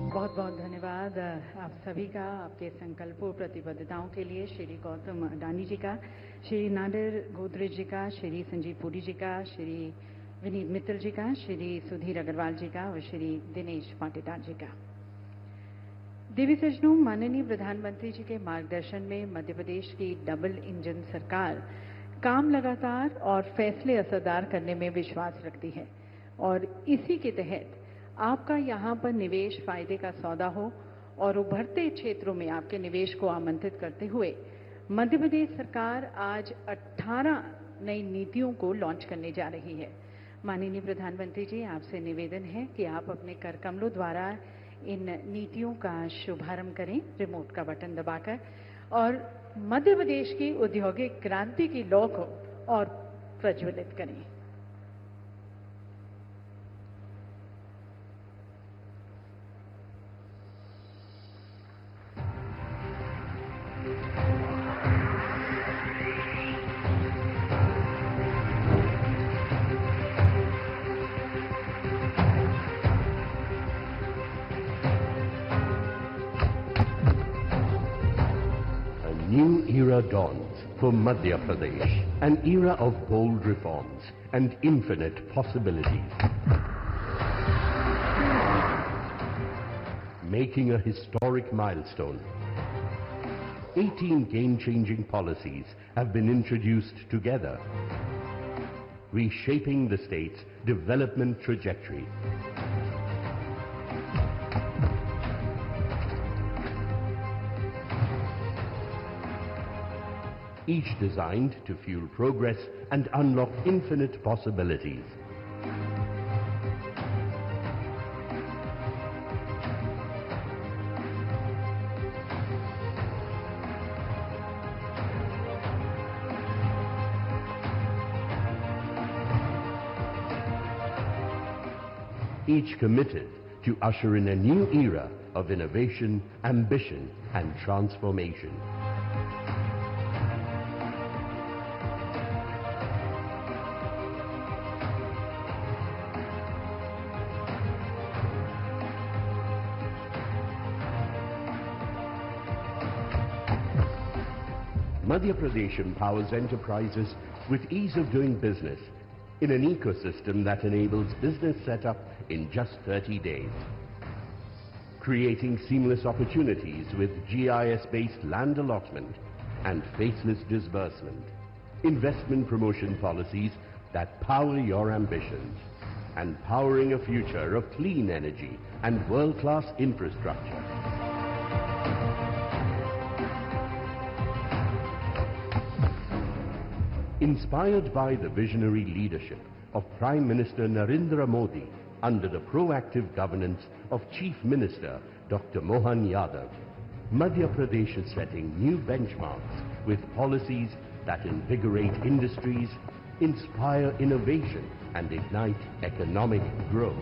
बहुत बहुत धन्यवाद आप सभी का, आपके संकल्पों प्रतिबद्धताओं के लिए। श्री गौतम अडानी जी का, श्री नादिर गोदरेज जी का, श्री संजीव पुरी जी का, श्री विनीत मित्तल जी का, श्री सुधीर अग्रवाल जी का और श्री दिनेश पाटीदार जी का। देवी सज्जनों, माननीय प्रधानमंत्री जी के मार्गदर्शन में मध्य प्रदेश की डबल इंजन सरकार काम लगातार और फैसले असरदार करने में विश्वास रखती है और इसी के तहत आपका यहां पर निवेश फायदे का सौदा हो और उभरते क्षेत्रों में आपके निवेश को आमंत्रित करते हुए मध्य प्रदेश सरकार आज 18 नई नीतियों को लॉन्च करने जा रही है। माननीय प्रधानमंत्री जी, आपसे निवेदन है कि आप अपने कर कमलों द्वारा इन नीतियों का शुभारंभ करें रिमोट का बटन दबाकर और मध्य प्रदेश की औद्योगिक क्रांति की लौ को और प्रज्वलित करें। New era dawns for Madhya Pradesh, an era of bold reforms and infinite possibilities. Making a historic milestone. 18 game-changing policies have been introduced together, reshaping the state's development trajectory. Each designed to fuel progress and unlock infinite possibilities. Each committed to usher in a new era of innovation, ambition, and transformation. Madhya Pradesh empowers enterprises with ease of doing business in an ecosystem that enables business setup in just 30 days. Creating seamless opportunities with GIS-based land allotment and faceless disbursement. Investment promotion policies that power your ambitions. And powering a future of clean energy and world-class infrastructure. Inspired by the visionary leadership of Prime Minister Narendra Modi under the proactive governance of Chief Minister Dr. Mohan Yadav, Madhya Pradesh is setting new benchmarks with policies that invigorate industries, inspire innovation and ignite economic growth.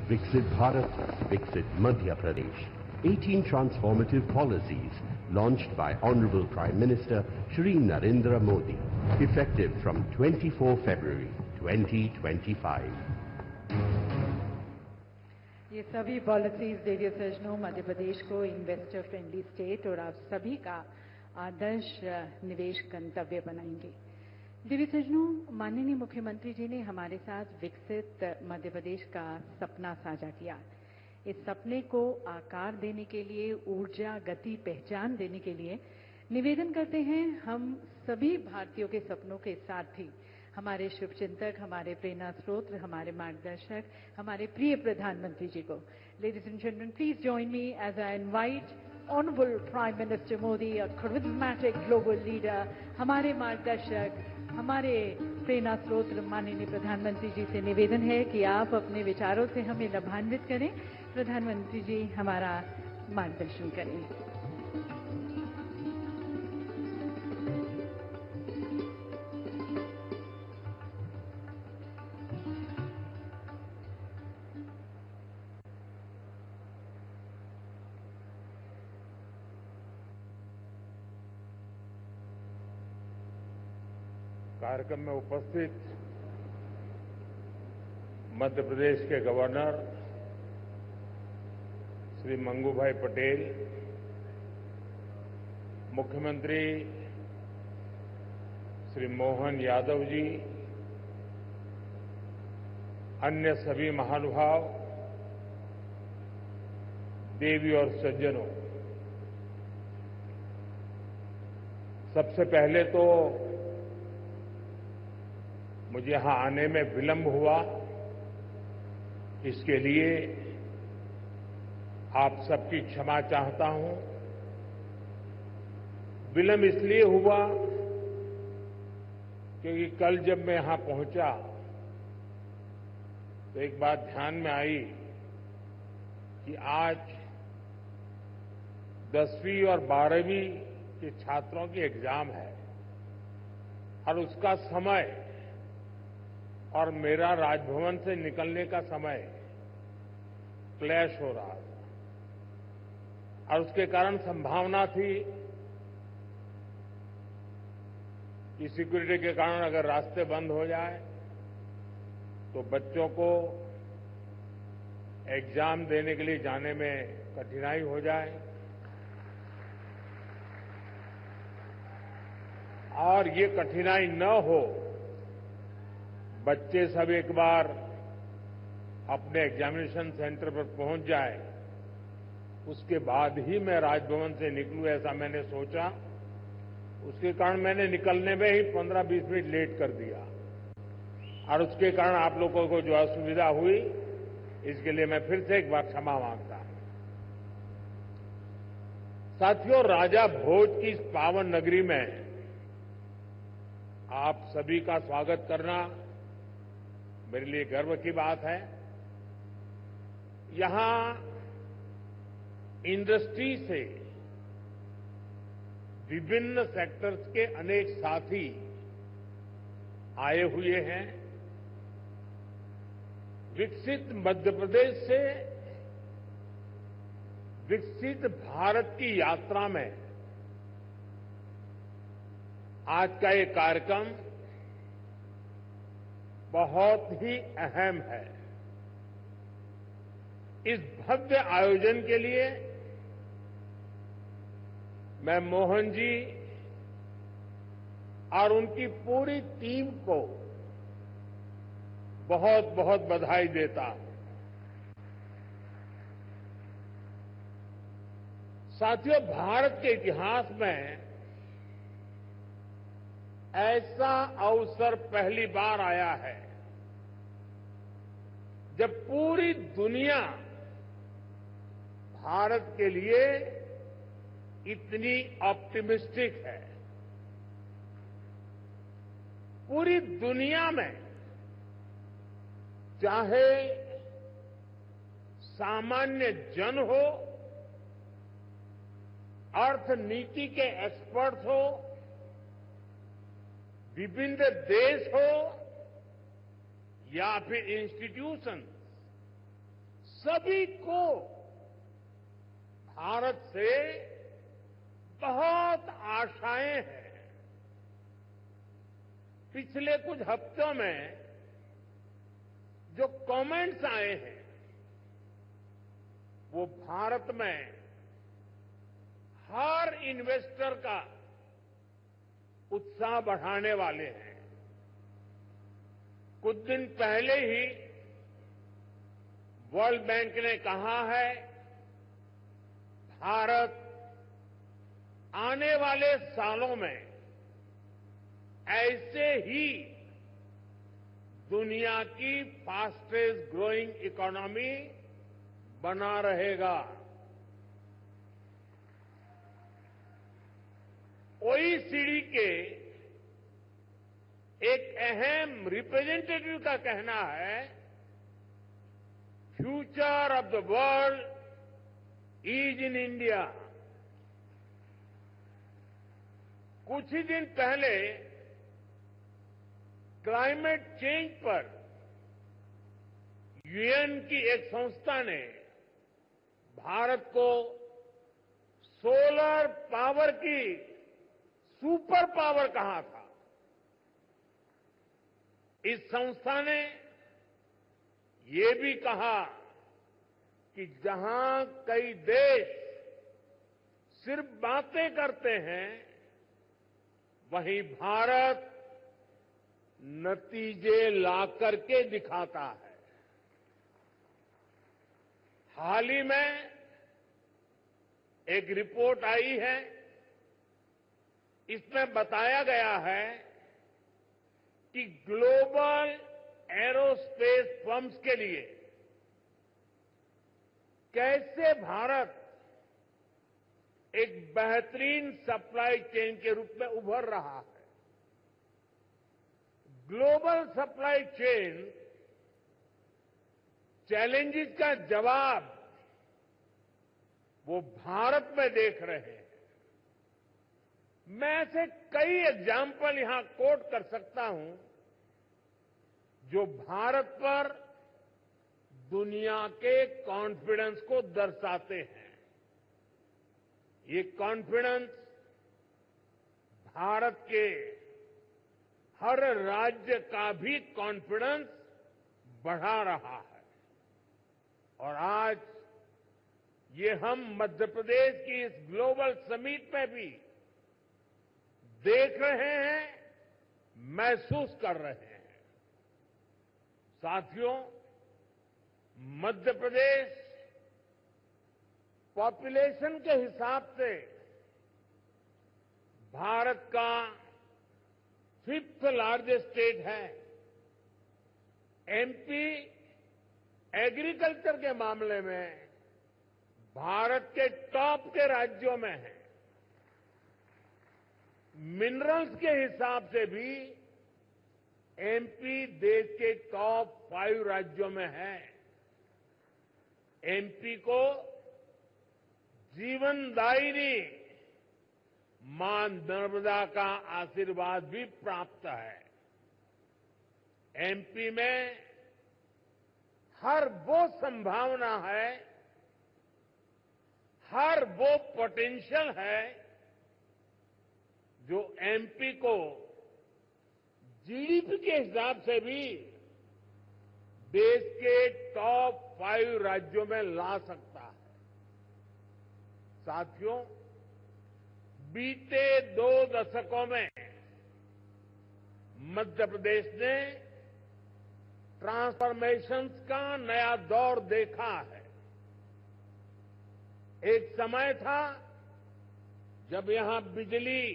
Viksit Bharat, Viksit Madhya Pradesh. 18 transformative policies launched by Honorable Prime Minister Shri Narendra Modi, effective from 24 February 2025. ये सभी policies देवी सज्जनों मध्य प्रदेश को investor friendly state और आप सभी का आदर्श निवेश गंतव्य बनाएंगे। देवी सज्जनों, माननीय मुख्यमंत्री जी ने हमारे साथ विकसित मध्य प्रदेश का सपना साझा किया। इस सपने को आकार देने के लिए, ऊर्जा, गति, पहचान देने के लिए निवेदन करते हैं हम सभी भारतीयों के सपनों के साथी, हमारे शुभचिंतक, हमारे प्रेरणा स्रोत, हमारे मार्गदर्शक, हमारे प्रिय प्रधानमंत्री जी को। Ladies and gentleman, please join me as I invite honourable prime minister Modi, a charismatic global leader, हमारे मार्गदर्शक, हमारे प्रेरणा स्रोत माननीय प्रधानमंत्री जी से निवेदन है कि आप अपने विचारों से हमें लाभान्वित करें। प्रधानमंत्री जी हमारा मार्गदर्शन करें। कार्यक्रम में उपस्थित मध्य प्रदेश के गवर्नर श्री मंगूभाई पटेल, मुख्यमंत्री श्री मोहन यादव जी, अन्य सभी महानुभाव, देवी और सज्जनों, सबसे पहले तो मुझे यहां आने में विलंब हुआ, इसके लिए आप सबकी क्षमा चाहता हूं। विलंब इसलिए हुआ क्योंकि कल जब मैं यहां पहुंचा तो एक बात ध्यान में आई कि आज 10वीं और 12वीं के छात्रों की एग्जाम है और उसका समय और मेरा राजभवन से निकलने का समय क्लैश हो रहा था और उसके कारण संभावना थी कि सिक्योरिटी के कारण अगर रास्ते बंद हो जाए तो बच्चों को एग्जाम देने के लिए जाने में कठिनाई हो जाए और ये कठिनाई न हो, बच्चे सब एक बार अपने एग्जामिनेशन सेंटर पर पहुंच जाए, उसके बाद ही मैं राजभवन से निकलूं, ऐसा मैंने सोचा। उसके कारण मैंने निकलने में ही 15-20 मिनट लेट कर दिया और उसके कारण आप लोगों को जो असुविधा हुई, इसके लिए मैं फिर से एक बार क्षमा मांगता हूं। साथियों, राजा भोज की इस पावन नगरी में आप सभी का स्वागत करना मेरे लिए गर्व की बात है। यहां इंडस्ट्री से विभिन्न सेक्टर्स के अनेक साथी आए हुए हैं। विकसित मध्य प्रदेश से विकसित भारत की यात्रा में आज का ये कार्यक्रम बहुत ही अहम है। इस भव्य आयोजन के लिए मैं मोहन जी और उनकी पूरी टीम को बहुत बहुत बधाई देता हूं। साथियों, भारत के इतिहास में ऐसा अवसर पहली बार आया है जब पूरी दुनिया भारत के लिए इतनी ऑप्टिमिस्टिक है। पूरी दुनिया में चाहे सामान्य जन हो, अर्थनीति के एक्सपर्ट हो, विभिन्न देश हो या फिर इंस्टीट्यूशन, सभी को भारत से बहुत आशाएं हैं। पिछले कुछ हफ्तों में जो कमेंट्स आए हैं वो भारत में हर इन्वेस्टर का उत्साह बढ़ाने वाले हैं। कुछ दिन पहले ही वर्ल्ड बैंक ने कहा है भारत आने वाले सालों में ऐसे ही दुनिया की फास्टेस्ट ग्रोइंग इकोनॉमी बना रहेगा। ओईसीडी के एक अहम रिप्रेजेंटेटिव का कहना है, future of the world is in India. कुछ ही दिन पहले क्लाइमेट चेंज पर यूएन की एक संस्था ने भारत को सोलर पावर की सुपर पावर कहा था। इस संस्था ने ये भी कहा कि जहां कई देश सिर्फ बातें करते हैं, वहीं भारत नतीजे ला करके दिखाता है। हाल ही में एक रिपोर्ट आई है, इसमें बताया गया है कि ग्लोबल एरोस्पेस फर्म्स के लिए कैसे भारत एक बेहतरीन सप्लाई चेन के रूप में उभर रहा है। ग्लोबल सप्लाई चेन चैलेंजेस का जवाब वो भारत में देख रहे हैं। मैं ऐसे कई एग्जाम्पल यहां कोट कर सकता हूं जो भारत पर दुनिया के कॉन्फिडेंस को दर्शाते हैं। ये कॉन्फिडेंस भारत के हर राज्य का भी कॉन्फिडेंस बढ़ा रहा है। और आज ये हम मध्य प्रदेश की इस ग्लोबल समिट में भी देख रहे हैं, महसूस कर रहे हैं। साथियों, मध्य प्रदेश पॉपुलेशन के हिसाब से भारत का 5th लार्जेस्ट स्टेट है। एमपी एग्रीकल्चर के मामले में भारत के टॉप के राज्यों में है। मिनरल्स के हिसाब से भी एमपी देश के टॉप 5 राज्यों में है। एमपी को जीवनदायिनी मां नर्मदा का आशीर्वाद भी प्राप्त है। एमपी में हर वो संभावना है, हर वो पोटेंशियल है जो एमपी को जीडीपी के हिसाब से भी देश के टॉप 5 राज्यों में ला सकता है। साथियों, बीते 2 दशकों में मध्य प्रदेश ने ट्रांसफॉर्मेशन का नया दौर देखा है। एक समय था जब यहां बिजली,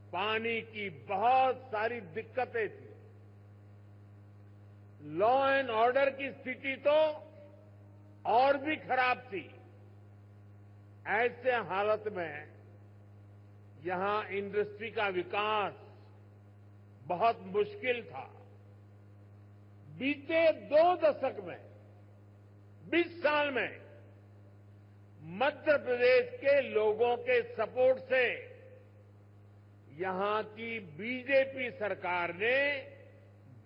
पानी की बहुत सारी दिक्कतें थी। लॉ एंड ऑर्डर की स्थिति तो और भी खराब थी। ऐसे हालत में यहां इंडस्ट्री का विकास बहुत मुश्किल था। बीते 2 दशक में, 20 साल में मध्य प्रदेश के लोगों के सपोर्ट से यहां की बीजेपी सरकार ने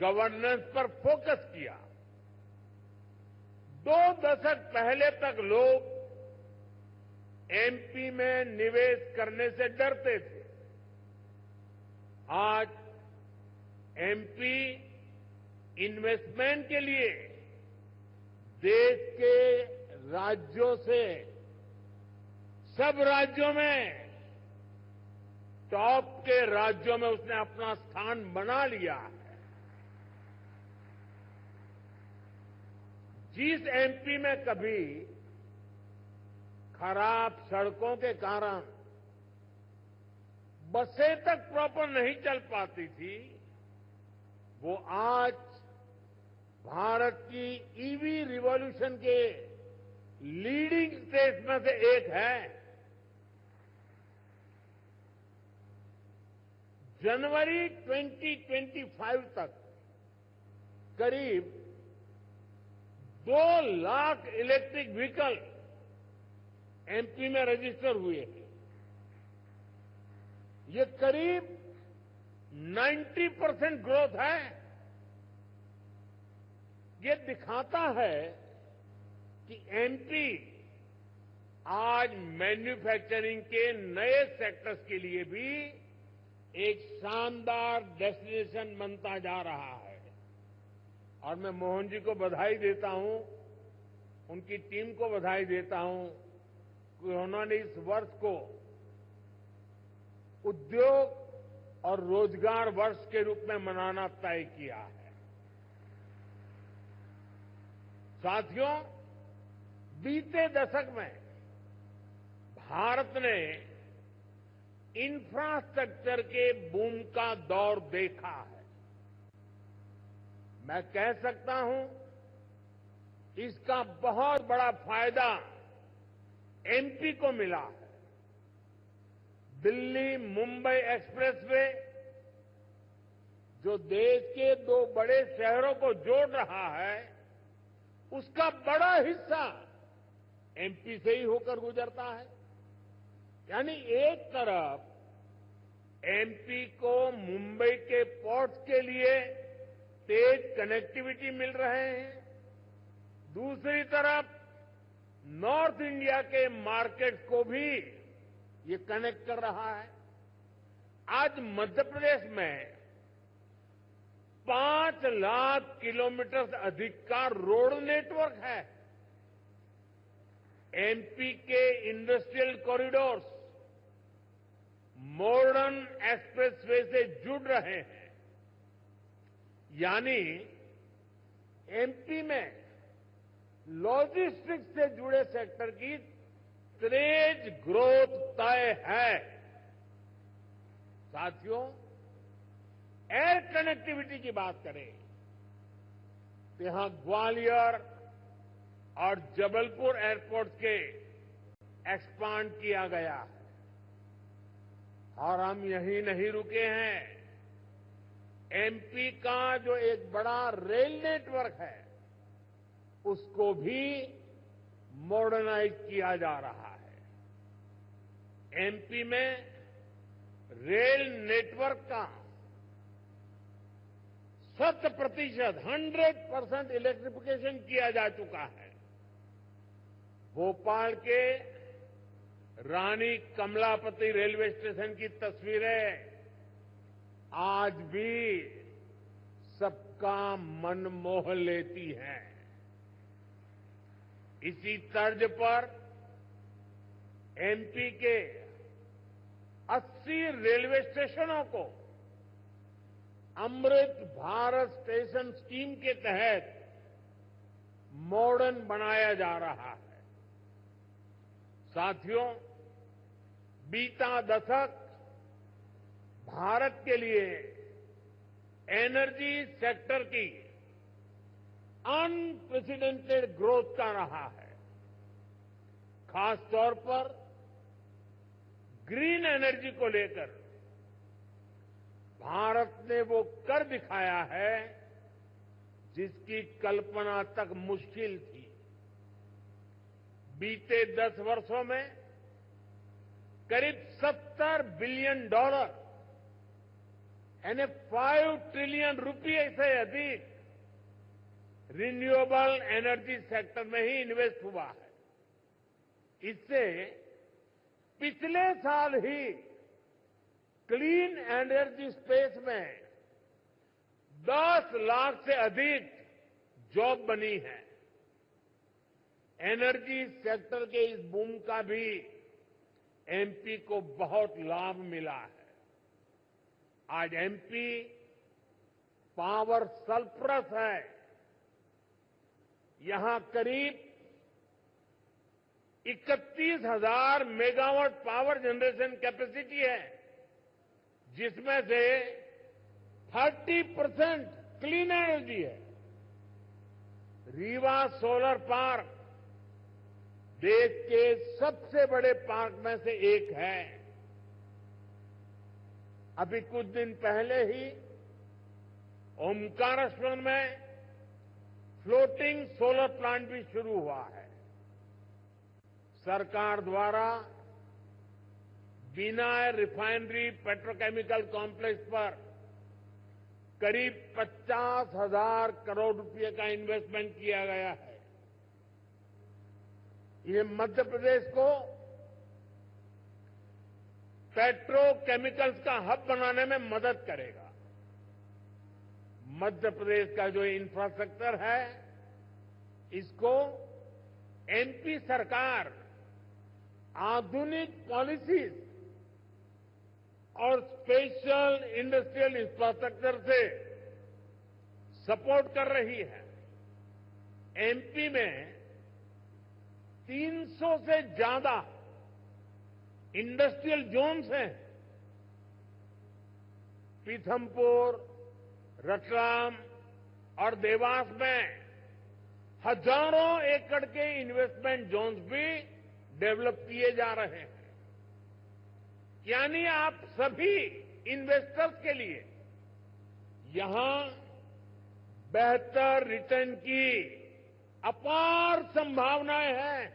गवर्नेंस पर फोकस किया। 2 दशक पहले तक लोग एमपी में निवेश करने से डरते थे। आज एमपी इन्वेस्टमेंट के लिए देश के राज्यों से सब राज्यों में टॉप के राज्यों में उसने अपना स्थान बना लिया है। जिस एमपी में कभी खराब सड़कों के कारण बसें तक प्रॉपर नहीं चल पाती थी, वो आज भारत की ईवी रिवॉल्यूशन के लीडिंग स्टेट में से एक है। जनवरी 2025 तक करीब 2 लाख इलेक्ट्रिक व्हीकल एमपी में रजिस्टर हुए हैं। ये करीब 90% ग्रोथ है। ये दिखाता है कि एमपी आज मैन्युफैक्चरिंग के नए सेक्टर्स के लिए भी एक शानदार डेस्टिनेशन बनता जा रहा है। और मैं मोहन जी को बधाई देता हूं। उनकी टीम को बधाई देता हूं कि उन्होंने इस वर्ष को उद्योग और रोजगार वर्ष के रूप में मनाना तय किया है। साथियों, बीते दशक में भारत ने इंफ्रास्ट्रक्चर के बूम का दौर देखा है। मैं कह सकता हूं, इसका बहुत बड़ा फायदा एमपी को मिला है। दिल्ली मुंबई एक्सप्रेसवे जो देश के दो बड़े शहरों को जोड़ रहा है, उसका बड़ा हिस्सा एमपी से ही होकर गुजरता है। यानी एक तरफ एमपी को मुंबई के पोर्ट्स के लिए तेज कनेक्टिविटी मिल रहे हैं, दूसरी तरफ नॉर्थ इंडिया के मार्केट को भी ये कनेक्ट कर रहा है। आज मध्य प्रदेश में 5 लाख किलोमीटर से अधिक का रोड नेटवर्क है। एमपी के इंडस्ट्रियल कॉरिडोर्स मॉडर्न एक्सप्रेसवे से जुड़ रहे हैं। यानी एमपी में लॉजिस्टिक्स से जुड़े सेक्टर की तेज ग्रोथ तय है। साथियों, एयर कनेक्टिविटी की बात करें तो यहां ग्वालियर और जबलपुर एयरपोर्ट के एक्सपांड किया गया है। और हम यहीं नहीं रुके हैं। एमपी का जो एक बड़ा रेल नेटवर्क है, उसको भी मॉडर्नाइज किया जा रहा है। एमपी में रेल नेटवर्क का 100% इलेक्ट्रिफिकेशन किया जा चुका है। भोपाल के रानी कमलापति रेलवे स्टेशन की तस्वीरें आज भी सबका मन मोह लेती हैं। इसी तर्ज पर एमपी के 80 रेलवे स्टेशनों को अमृत भारत स्टेशन स्कीम के तहत मॉडर्न बनाया जा रहा है। साथियों, बीता दशक भारत के लिए एनर्जी सेक्टर की अनप्रेसिडेंटेड ग्रोथ का रहा है। खासतौर पर ग्रीन एनर्जी को लेकर भारत ने वो कर दिखाया है जिसकी कल्पना तक मुश्किल थी। बीते 10 वर्षों में करीब $70 बिलियन यानी 5 ट्रिलियन रुपये से अधिक रिन्यूएबल एनर्जी सेक्टर में ही इन्वेस्ट हुआ है। इससे पिछले साल ही क्लीन एनर्जी स्पेस में 10 लाख से अधिक जॉब बनी है। एनर्जी सेक्टर के इस बूम का भी एमपी को बहुत लाभ मिला है। आज एमपी पावर सरप्लस है। यहां करीब 31,000 मेगावाट पावर जनरेशन कैपेसिटी है, जिसमें से 30% क्लीन एनर्जी है। रीवा सोलर पार्क देश के सबसे बड़े पार्क में से एक है। अभी कुछ दिन पहले ही ओमकारेश्वर में फ्लोटिंग सोलर प्लांट भी शुरू हुआ है। सरकार द्वारा बिनाय रिफाइनरी पेट्रोकेमिकल कॉम्प्लेक्स पर करीब 50,000 करोड़ रुपए का इन्वेस्टमेंट किया गया है। ये मध्य प्रदेश को पेट्रोकेमिकल्स का हब बनाने में मदद करेगा। मध्य प्रदेश का जो इंफ्रास्ट्रक्चर है, इसको एमपी सरकार आधुनिक पॉलिसीज और स्पेशल इंडस्ट्रियल इंफ्रास्ट्रक्चर से सपोर्ट कर रही है। एमपी में 300 से ज्यादा इंडस्ट्रियल जोन्स हैं। पीथमपुर, रतलाम और देवास में हजारों एकड़ के इन्वेस्टमेंट जोन्स भी डेवलप किए जा रहे हैं। यानी आप सभी इन्वेस्टर्स के लिए यहां बेहतर रिटर्न की अपार संभावनाएं हैं।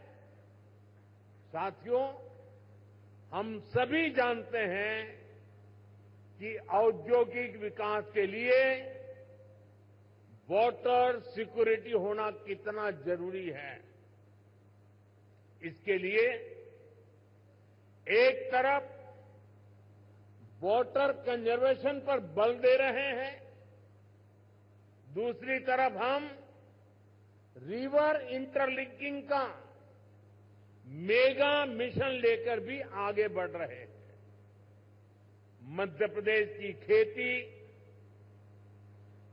साथियों, हम सभी जानते हैं कि औद्योगिक विकास के लिए वाटर सिक्योरिटी होना कितना जरूरी है। इसके लिए एक तरफ वाटर कंजर्वेशन पर बल दे रहे हैं, दूसरी तरफ हम रिवर इंटरलिंकिंग का मेगा मिशन लेकर भी आगे बढ़ रहे हैं। मध्य प्रदेश की खेती,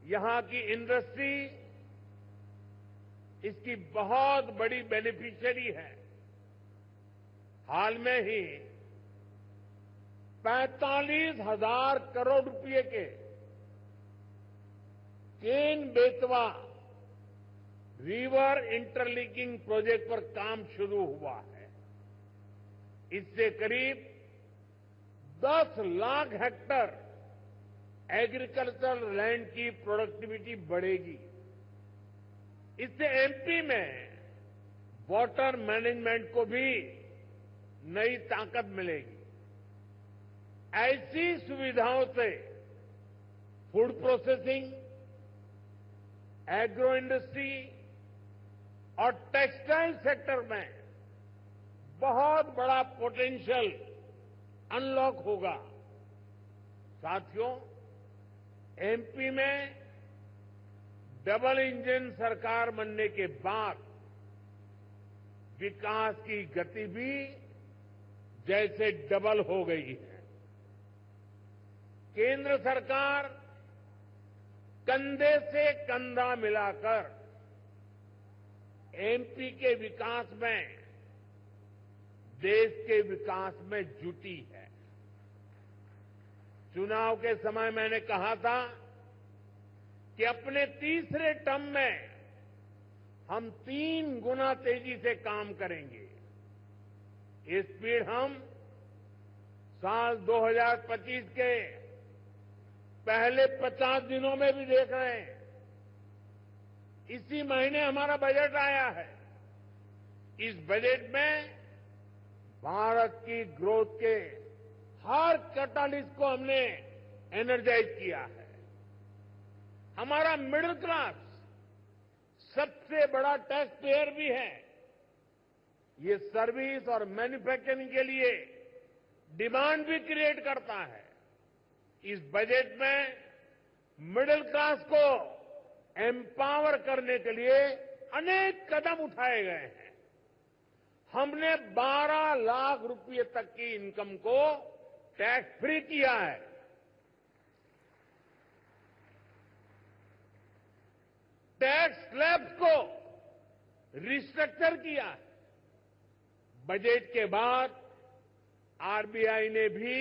यहां की इंडस्ट्री इसकी बहुत बड़ी बेनिफिशियरी है। हाल में ही 45,000 करोड़ रुपए के Ken Betwa river interlinking project पर काम शुरू हुआ है। इससे करीब 10 लाख हेक्टेयर एग्रीकल्चरल लैंड की प्रोडक्टिविटी बढ़ेगी। इससे एमपी में वाटर मैनेजमेंट को भी नई ताकत मिलेगी। ऐसी सुविधाओं से फूड प्रोसेसिंग, एग्रो इंडस्ट्री और टेक्सटाइल सेक्टर में बहुत बड़ा पोटेंशियल अनलॉक होगा। साथियों, एमपी में डबल इंजन सरकार बनने के बाद विकास की गति भी जैसे डबल हो गई है। केंद्र सरकार कंधे से कंधा मिलाकर एमपी के विकास में, देश के विकास में जुटी है। चुनाव के समय मैंने कहा था कि अपने तीसरे टर्म में हम 3 गुना तेजी से काम करेंगे। ये स्पीड हम साल 2025 के पहले 50 दिनों में भी देख रहे हैं। इसी महीने हमारा बजट आया है। इस बजट में भारत की ग्रोथ के हर कैटालिस्ट को हमने एनर्जाइज किया है। हमारा मिडिल क्लास सबसे बड़ा टैक्स पेयर भी है। ये सर्विस और मैन्युफैक्चरिंग के लिए डिमांड भी क्रिएट करता है। इस बजट में मिडिल क्लास को एम्पावर करने के लिए अनेक कदम उठाए गए हैं। हमने 12 लाख रुपए तक की इनकम को टैक्स फ्री किया है। टैक्स स्लैब्स को रिस्ट्रक्चर किया है। बजट के बाद आरबीआई ने भी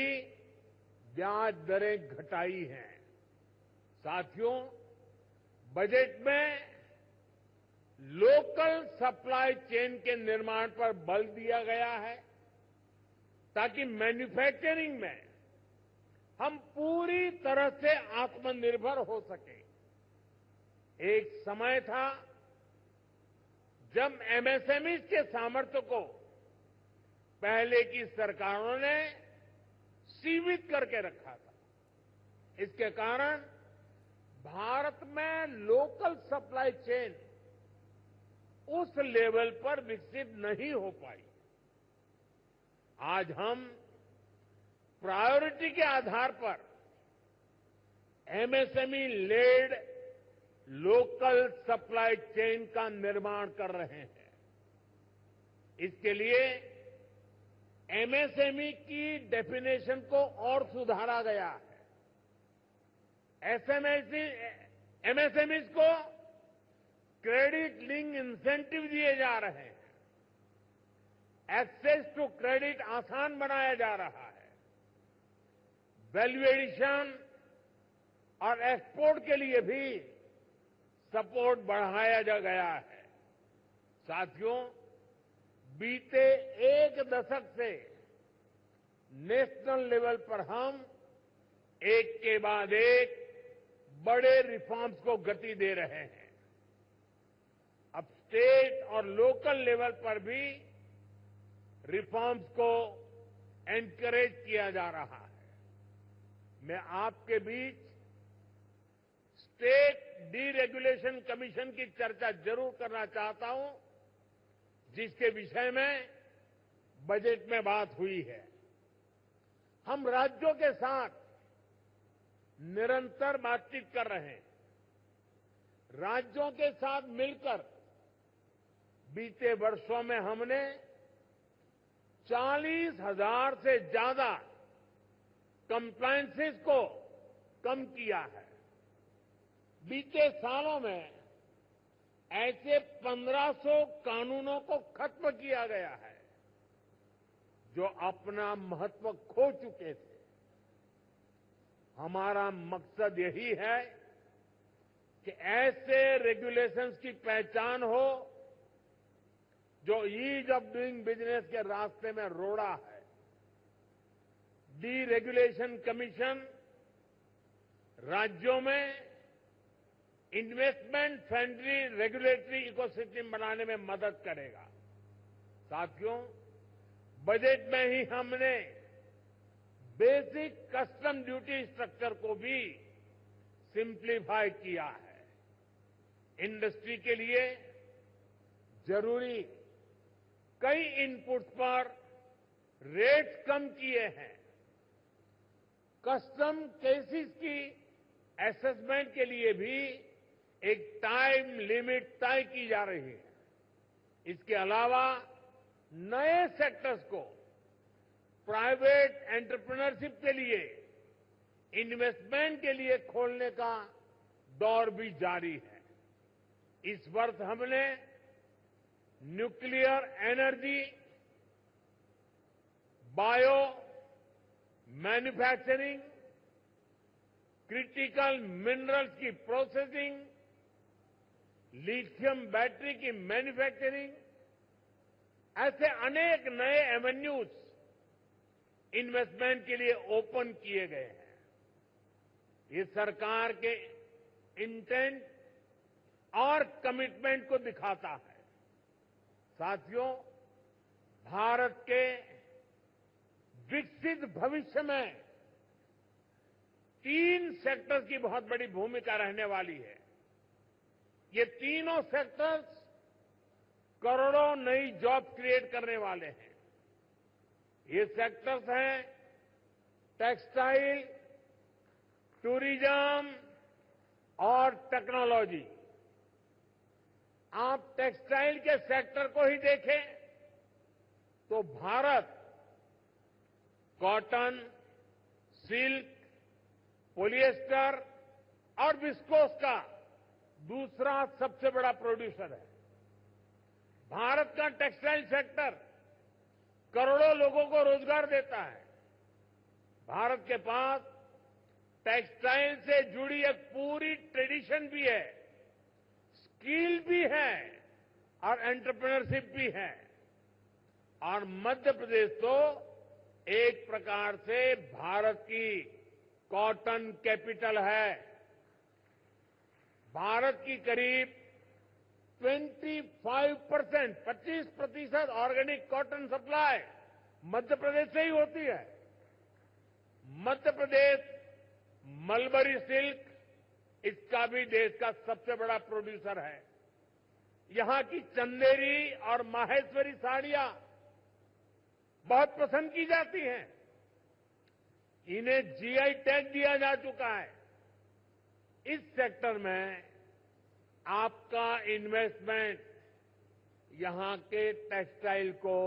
ब्याज दरें घटाई हैं। साथियों, बजट में लोकल सप्लाई चेन के निर्माण पर बल दिया गया है ताकि मैन्युफैक्चरिंग में हम पूरी तरह से आत्मनिर्भर हो सके। एक समय था जब एमएसएमई के सामर्थ्य को पहले की सरकारों ने सीमित करके रखा था। इसके कारण भारत में लोकल सप्लाई चेन उस लेवल पर विकसित नहीं हो पाई। आज हम प्रायोरिटी के आधार पर MSME led local supply chain का निर्माण कर रहे हैं। इसके लिए एमएसएमई की डेफिनेशन को और सुधारा गया है। एमएसएमईज को क्रेडिट लिंक इंसेंटिव दिए जा रहे हैं। एक्सेस टू क्रेडिट आसान बनाया जा रहा है। वैल्यू एडिशन और एक्सपोर्ट के लिए भी सपोर्ट बढ़ाया जा गया है। साथियों, बीते एक दशक से नेशनल लेवल पर हम एक के बाद एक बड़े रिफॉर्म्स को गति दे रहे हैं। अब स्टेट और लोकल लेवल पर भी रिफॉर्म्स को एनकरेज किया जा रहा है। मैं आपके बीच स्टेट डीरेगुलेशन कमीशन की चर्चा जरूर करना चाहता हूं, जिसके विषय में बजट में बात हुई है। हम राज्यों के साथ निरंतर बातचीत कर रहे हैं। राज्यों के साथ मिलकर बीते वर्षों में हमने 40,000 से ज्यादा कंप्लायंसेस को कम किया है। बीते सालों में ऐसे 1500 कानूनों को खत्म किया गया है जो अपना महत्व खो चुके थे। हमारा मकसद यही है कि ऐसे रेगुलेशंस की पहचान हो जो ईज ऑफ डूइंग बिजनेस के रास्ते में रोड़ा है। डीरेगुलेशन कमीशन राज्यों में इन्वेस्टमेंट फ्रेंडली रेगुलेटरी इकोसिस्टम बनाने में मदद करेगा। साथियों, बजट में ही हमने बेसिक कस्टम ड्यूटी स्ट्रक्चर को भी सिंप्लीफाई किया है। इंडस्ट्री के लिए जरूरी कई इनपुट्स पर रेट्स कम किए हैं। कस्टम केसेस की असेसमेंट के लिए भी एक टाइम लिमिट तय की जा रही है। इसके अलावा नए सेक्टर्स को प्राइवेट एंटरप्रेन्योरशिप के लिए इन्वेस्टमेंट के लिए खोलने का दौर भी जारी है। इस वर्ष हमने nuclear energy, bio manufacturing, critical minerals की प्रोसेसिंग, लिथियम बैटरी की मैन्युफैक्चरिंग, ऐसे अनेक नए एवेन्यूज इन्वेस्टमेंट के लिए ओपन किए गए हैं। ये सरकार के इंटेंट और कमिटमेंट को दिखाता है। साथियों, भारत के विकसित भविष्य में 3 सेक्टर्स की बहुत बड़ी भूमिका रहने वाली है। ये तीनों सेक्टर्स करोड़ों नई जॉब क्रिएट करने वाले हैं। ये सेक्टर्स हैं टेक्सटाइल, टूरिज्म और टेक्नोलॉजी। आप टेक्सटाइल के सेक्टर को ही देखें तो भारत कॉटन, सिल्क, पॉलिएस्टर और विस्कोस का दूसरा सबसे बड़ा प्रोड्यूसर है। भारत का टेक्सटाइल सेक्टर करोड़ों लोगों को रोजगार देता है। भारत के पास टेक्सटाइल से जुड़ी एक पूरी ट्रेडिशन भी है, स्किल भी है और एंटरप्रेन्योरशिप भी है। और मध्य प्रदेश तो एक प्रकार से भारत की कॉटन कैपिटल है। भारत की करीब 25% organic cotton supply Madhya Pradesh से ही होती है। मध्य प्रदेश मलबरी सिल्क, इसका भी देश का सबसे बड़ा प्रोड्यूसर है। यहां की चंदेरी और माहेश्वरी साड़ियां बहुत पसंद की जाती हैं। इन्हें जीआई टैग दिया जा चुका है। इस सेक्टर में आपका इन्वेस्टमेंट यहां के टेक्सटाइल को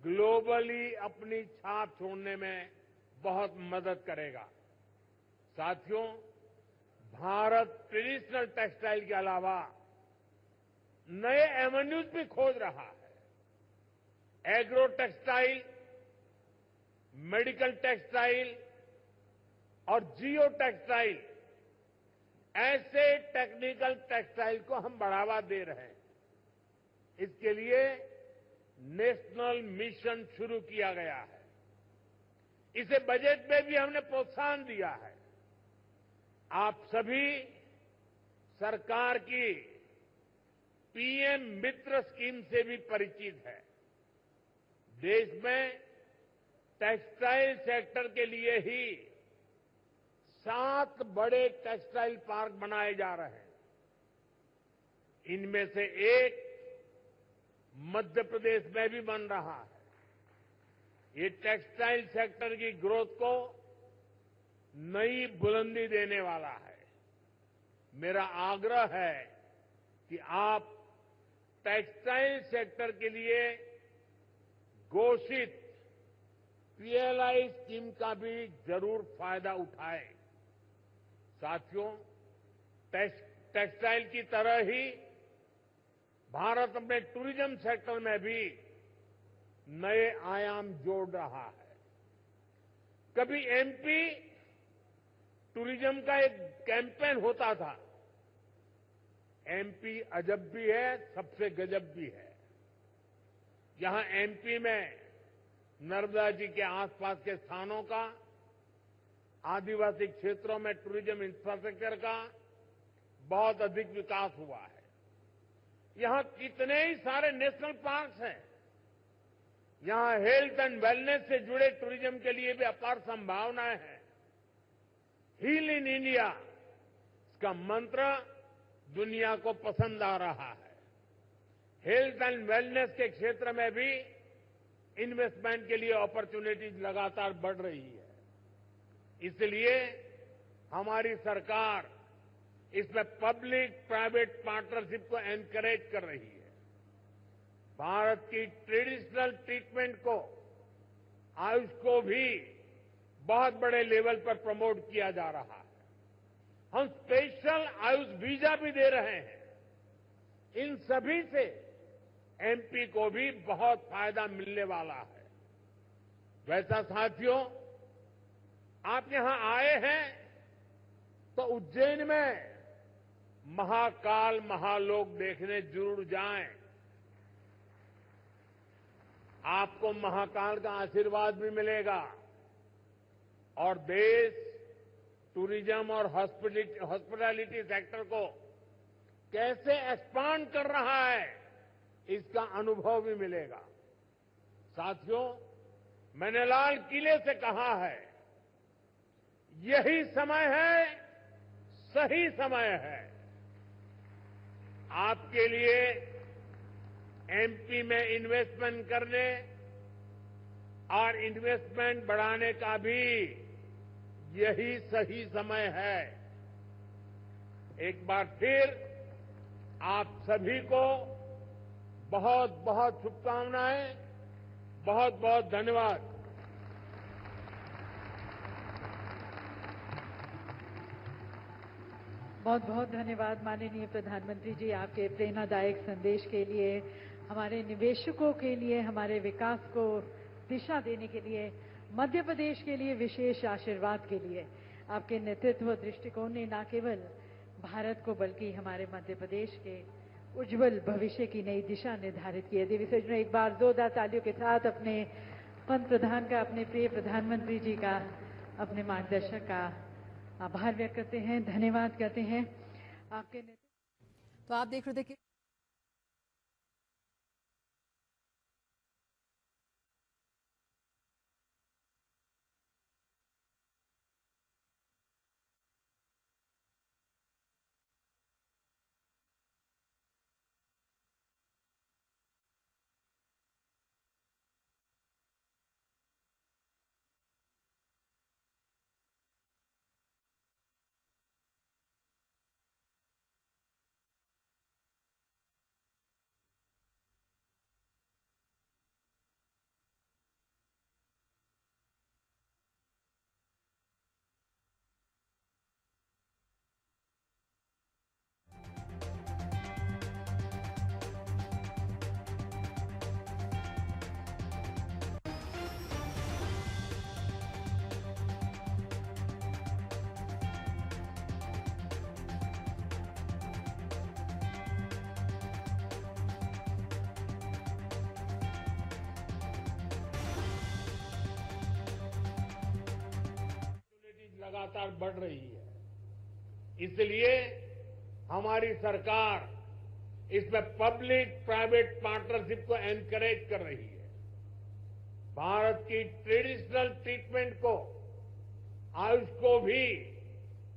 ग्लोबली अपनी छाप छोड़ने में बहुत मदद करेगा। साथियों, भारत ट्रेडिशनल टेक्सटाइल के अलावा नए एवेन्यूज भी खोज रहा है। एग्रो टेक्सटाइल, मेडिकल टेक्सटाइल और जियो टेक्सटाइल, ऐसे टेक्निकल टेक्सटाइल को हम बढ़ावा दे रहे हैं। इसके लिए नेशनल मिशन शुरू किया गया है। इसे बजट में भी हमने प्रोत्साहन दिया है। आप सभी सरकार की पीएम मित्र स्कीम से भी परिचित है। देश में टेक्सटाइल सेक्टर के लिए ही 7 बड़े टेक्सटाइल पार्क बनाए जा रहे हैं। इनमें से एक मध्य प्रदेश में भी बन रहा है। ये टेक्सटाइल सेक्टर की ग्रोथ को नई बुलंदी देने वाला है। मेरा आग्रह है कि आप टेक्सटाइल सेक्टर के लिए घोषित पीएलआई स्कीम का भी जरूर फायदा उठाएं। साथियों, टेक्सटाइल की तरह ही भारत अपने टूरिज्म सेक्टर में भी नए आयाम जोड़ रहा है। कभी एमपी टूरिज्म का एक कैंपेन होता था, एमपी अजब भी है, सबसे गजब भी है। यहां एमपी में नर्मदा जी के आसपास के स्थानों का, आदिवासी क्षेत्रों में टूरिज्म इंफ्रास्ट्रक्चर का बहुत अधिक विकास हुआ है। यहां कितने ही सारे नेशनल पार्क्स हैं। यहां हेल्थ एंड वेलनेस से जुड़े टूरिज्म के लिए भी अपार संभावनाएं हैं। हील इन इंडिया, इसका मंत्र दुनिया को पसंद आ रहा है। हेल्थ एंड वेलनेस के क्षेत्र में भी इन्वेस्टमेंट के लिए अपॉर्चुनिटीज लगातार बढ़ रही है। इसलिए हमारी सरकार इसमें पब्लिक प्राइवेट पार्टनरशिप को एनकरेज कर रही है। भारत की ट्रेडिशनल ट्रीटमेंट को, आयुष को भी बहुत बड़े लेवल पर प्रमोट किया जा रहा है। हम स्पेशल आयुष वीजा भी दे रहे हैं। इन सभी से एमपी को भी बहुत फायदा मिलने वाला है। वैसा साथियों, आप यहां आए हैं तो उज्जैन में महाकाल महालोक देखने जरूर जाएं। आपको महाकाल का आशीर्वाद भी मिलेगा और देश टूरिज्म और हॉस्पिटैलिटी सेक्टर को कैसे एक्सपांड कर रहा है, इसका अनुभव भी मिलेगा। साथियों, मैंने लाल किले से कहा है, यही समय है, सही समय है आपके लिए एमपी में इन्वेस्टमेंट करने और इन्वेस्टमेंट बढ़ाने का भी यही सही समय है। एक बार फिर आप सभी को बहुत बहुत शुभकामनाएं, बहुत बहुत धन्यवाद। बहुत बहुत धन्यवाद माननीय प्रधानमंत्री जी, आपके प्रेरणादायक संदेश के लिए, हमारे निवेशकों के लिए, हमारे विकास को दिशा देने के लिए, मध्य प्रदेश के लिए विशेष आशीर्वाद के लिए। आपके नेतृत्व दृष्टिकोण ने न केवल भारत को बल्कि हमारे मध्य प्रदेश के उज्जवल भविष्य की नई दिशा निर्धारित की है। देवी सज्जनों, एक बार जोरदार तालियों के साथ अपने पंत प्रधान का, अपने प्रिय प्रधानमंत्री जी का, अपने मार्गदर्शक का आभार व्यक्त करते हैं, धन्यवाद करते हैं। आपके तो आप देख रहे थे कि लगातार बढ़ रही है। इसलिए हमारी सरकार इसमें पब्लिक प्राइवेट पार्टनरशिप को एनकरेज कर रही है। भारत की ट्रेडिशनल ट्रीटमेंट को, आयुष को भी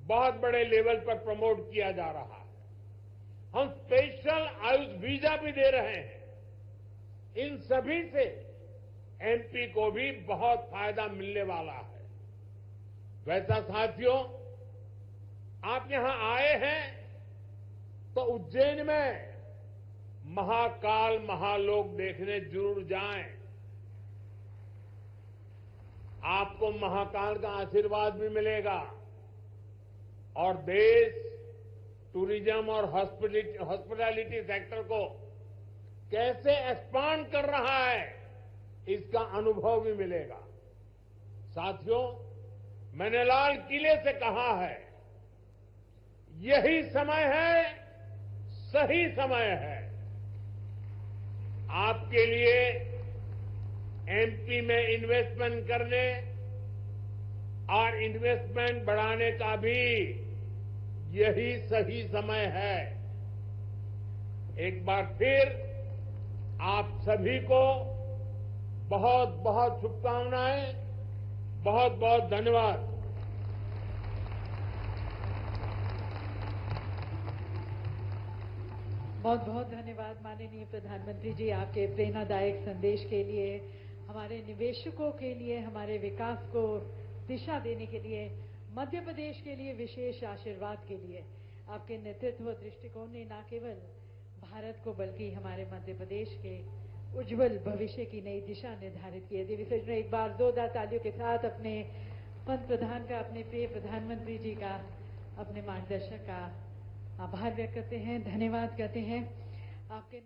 बहुत बड़े लेवल पर प्रमोट किया जा रहा है। हम स्पेशल आयुष वीजा भी दे रहे हैं। इन सभी से एमपी को भी बहुत फायदा मिलने वाला है। वैसा साथियों, आप यहां आए हैं तो उज्जैन में महाकाल महालोक देखने जरूर जाएं। आपको महाकाल का आशीर्वाद भी मिलेगा और देश टूरिज्म और हॉस्पिटैलिटी सेक्टर को कैसे एक्सपांड कर रहा है, इसका अनुभव भी मिलेगा। साथियों, मैंने लाल किले से कहा है, यही समय है, सही समय है आपके लिए एमपी में इन्वेस्टमेंट करने और इन्वेस्टमेंट बढ़ाने का भी यही सही समय है। एक बार फिर आप सभी को बहुत बहुत शुभकामनाएं, बहुत बहुत धन्यवाद। बहुत बहुत धन्यवाद माननीय प्रधानमंत्री जी, आपके प्रेरणादायक संदेश के लिए, हमारे निवेशकों के लिए, हमारे विकास को दिशा देने के लिए, मध्य प्रदेश के लिए विशेष आशीर्वाद के लिए। आपके नेतृत्व दृष्टिकोण ने न केवल भारत को बल्कि हमारे मध्य प्रदेश के उज्जवल भविष्य की नई दिशा निर्धारित की है। देवी सजनों, एक बार जोरदार तालियों के साथ अपने पंत प्रधान का, अपने प्रिय प्रधानमंत्री जी का, अपने मार्गदर्शक का आभार व्यक्त करते हैं, धन्यवाद करते हैं। आपके